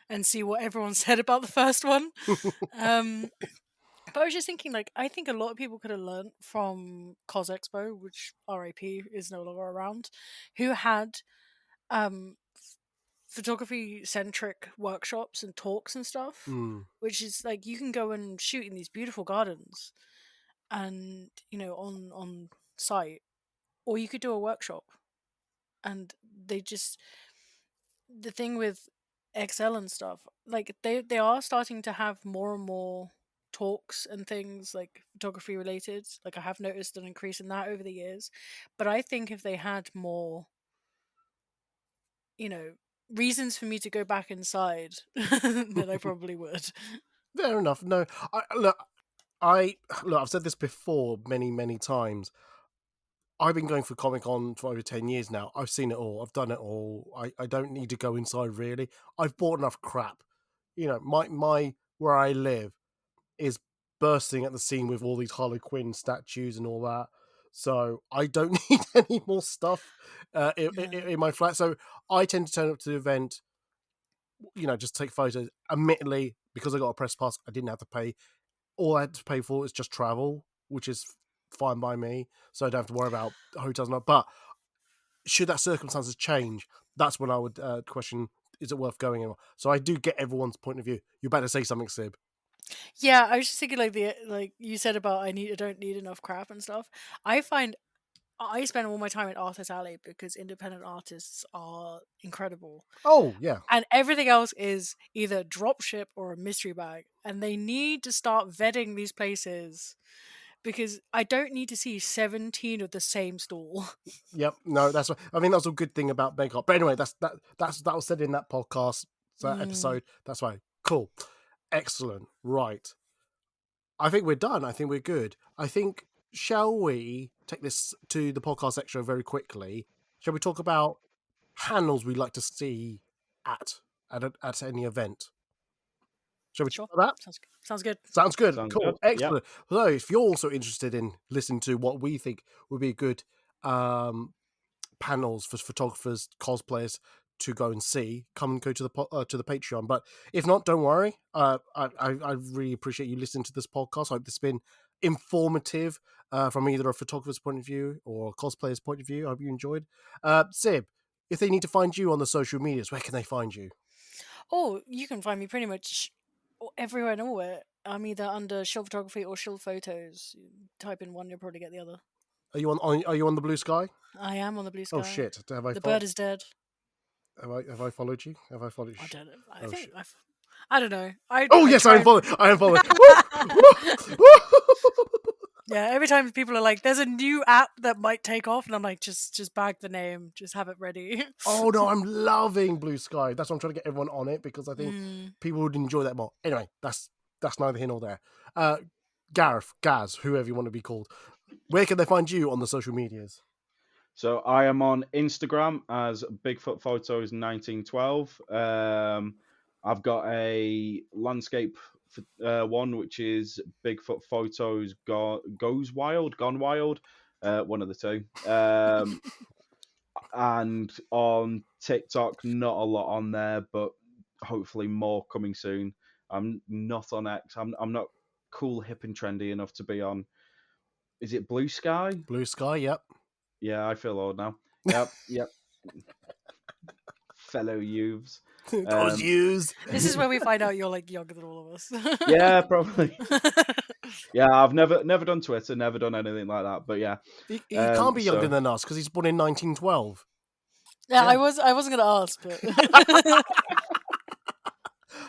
and see what everyone said about the first one. But I was just thinking, like, I think a lot of people could have learned from Cos Expo, which RIP is no longer around, who had photography centric workshops and talks and stuff, which is like you can go and shoot in these beautiful gardens and on site, or you could do a workshop. And the thing with XL and stuff, like they are starting to have more and more talks and things like photography related. Like I have noticed an increase in that over the years. But I think if they had more, reasons for me to go back inside, then I probably would. Fair enough. No, I've said this before many times. I've been going for Comic Con for over 10 years now. I've seen it all. I've done it all. I don't need to go inside, really. I've bought enough crap. My where I live is bursting at the seam with all these Harley Quinn statues and all that. So I don't need any more stuff in my flat. So I tend to turn up to the event, just take photos. Admittedly, because I got a press pass, I didn't have to pay. All I had to pay for is just travel, which is fine by me. So I don't have to worry about hotels. But should that circumstances change, that's when I would question: is it worth going anymore? So I do get everyone's point of view. You better say something, Sib. Yeah, I was just thinking like you said about I don't need enough crap and stuff. I find I spend all my time at Artist Alley because independent artists are incredible. Oh, yeah. And everything else is either dropship or a mystery bag. And they need to start vetting these places because I don't need to see 17 of the same stall. Yep. No, that's. I mean, that's a good thing about Bangkok. But anyway, that was said in that podcast, that episode. That's why. Cool. Excellent. Right. I think we're done. I think we're good. I think, shall we take this to the podcast extra very quickly? Shall we talk about panels we'd like to see at any event? Shall we Sure. talk about that? Sounds good. Sounds good. Sounds Cool. good. Excellent. So if you're also interested in listening to what we think would be good panels for photographers, cosplayers to go and see, come and go to the Patreon. But if not, don't worry. I really appreciate you listening to this podcast. I hope this has been informative from either a photographer's point of view or a cosplayer's point of view. I hope you enjoyed. Sib, if they need to find you on the social medias, where can they find you? Oh, you can find me pretty much everywhere and nowhere. I'm either under Shield Photography or Shield Photos. Type in one, you'll probably get the other. Are you on the Blue Sky? I am on the Blue Sky. Oh shit! The bird is dead. Have I followed you? Have I followed you? I don't know. I Oh, think shit. I don't know. Yes, I am followed. I am followed. Yeah, every time people are like, "There's a new app that might take off," and I'm like, "Just bag the name, just have it ready." Oh no, I'm loving Blue Sky. That's why I'm trying to get everyone on it because I think people would enjoy that more. Anyway, that's neither here nor there. Gareth, Gaz, whoever you want to be called, where can they find you on the social medias? So I am on Instagram as Bigfoot Photos 1912. I've got a landscape one, which is Bigfoot Photos Goes Wild, Gone Wild, one of the two. And on TikTok, not a lot on there, but hopefully more coming soon. I'm not on X. I'm not cool, hip, and trendy enough to be on. Is it Blue Sky? Blue Sky, yep. Yeah, I feel old now. Yep. Fellow youths. Those youths. This is where we find out you're like younger than all of us. Yeah, probably. Yeah, I've never done Twitter, never done anything like that. But yeah, He can't be younger than us because he's born in 1912. Yeah, I wasn't gonna ask, but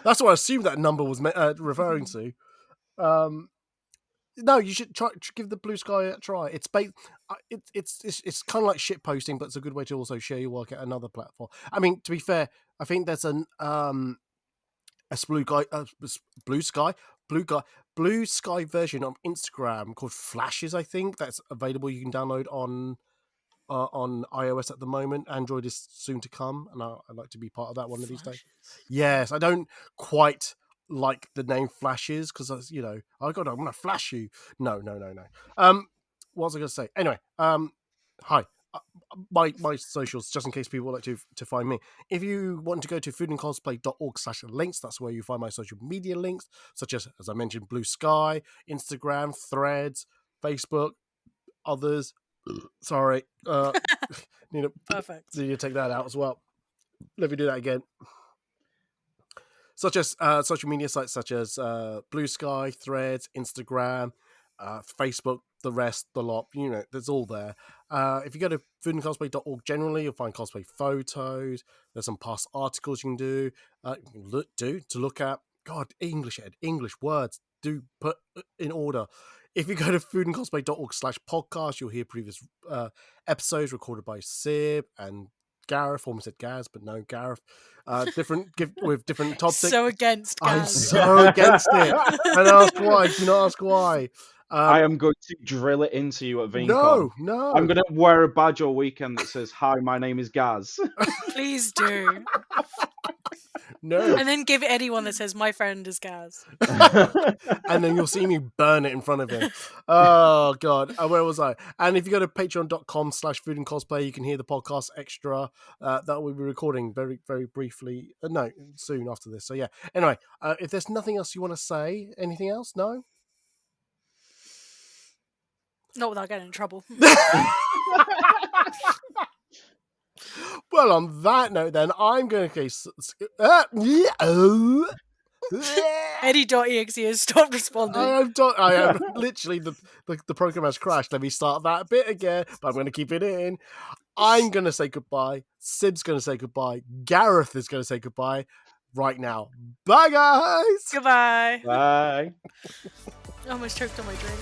That's what I assumed that number was referring to. No, you should give the Blue Sky a try. It's it's kind of like shit posting, but it's a good way to also share your work at another platform. I mean, to be fair, I think there's a Blue Sky version of Instagram called Flashes. I think that's available. You can download on iOS at the moment. Android is soon to come, and I'd like to be part of that one of these days. Yes, I don't quite like the name Flashes because I'm gonna flash you. No. What was I gonna say? Anyway, hi. My socials, just in case people would like to find me. If you want to go to foodandcosplay.org/links, that's where you find my social media links, such as I mentioned, Blue Sky, Instagram, Threads, Facebook, others. Sorry. perfect. Need to take that out as well. Let me do that again. Such as social media sites such as Blue Sky, Threads, Instagram, Facebook, the rest, the lot, there's all there. If you go to foodandcosplay.org generally, you'll find cosplay photos. There's some past articles you can do to look at. God, English words, do put in order. If you go to foodandcosplay.org/podcast, you'll hear previous episodes recorded by Sib and Gareth. Almost said Gaz, but no, Gareth. With different topics. So against Gaz. I'm so against it. And ask why. Do not ask why. I am going to drill it into you at VinCon. No. I'm going to wear a badge all weekend that says, "Hi, my name is Gaz." Please do. No. And then give Eddie one that says, "My friend is Gaz." And then you'll see me burn it in front of him. Oh, God. Where was I? And if you go to patreon.com/foodandcosplay, you can hear the podcast extra that we'll be recording very, very briefly. No, soon after this. So, yeah. Anyway, if there's nothing else you want to say, anything else? No? Not without getting in trouble. Well, on that note, then, I'm going to Eddie.exe has stopped responding. I am literally the program has crashed. Let me start that bit again, but I'm going to keep it in. I'm going to say goodbye. Sib's going to say goodbye. Gareth is going to say goodbye right now. Bye, guys. Goodbye. Bye. I almost choked on my drink.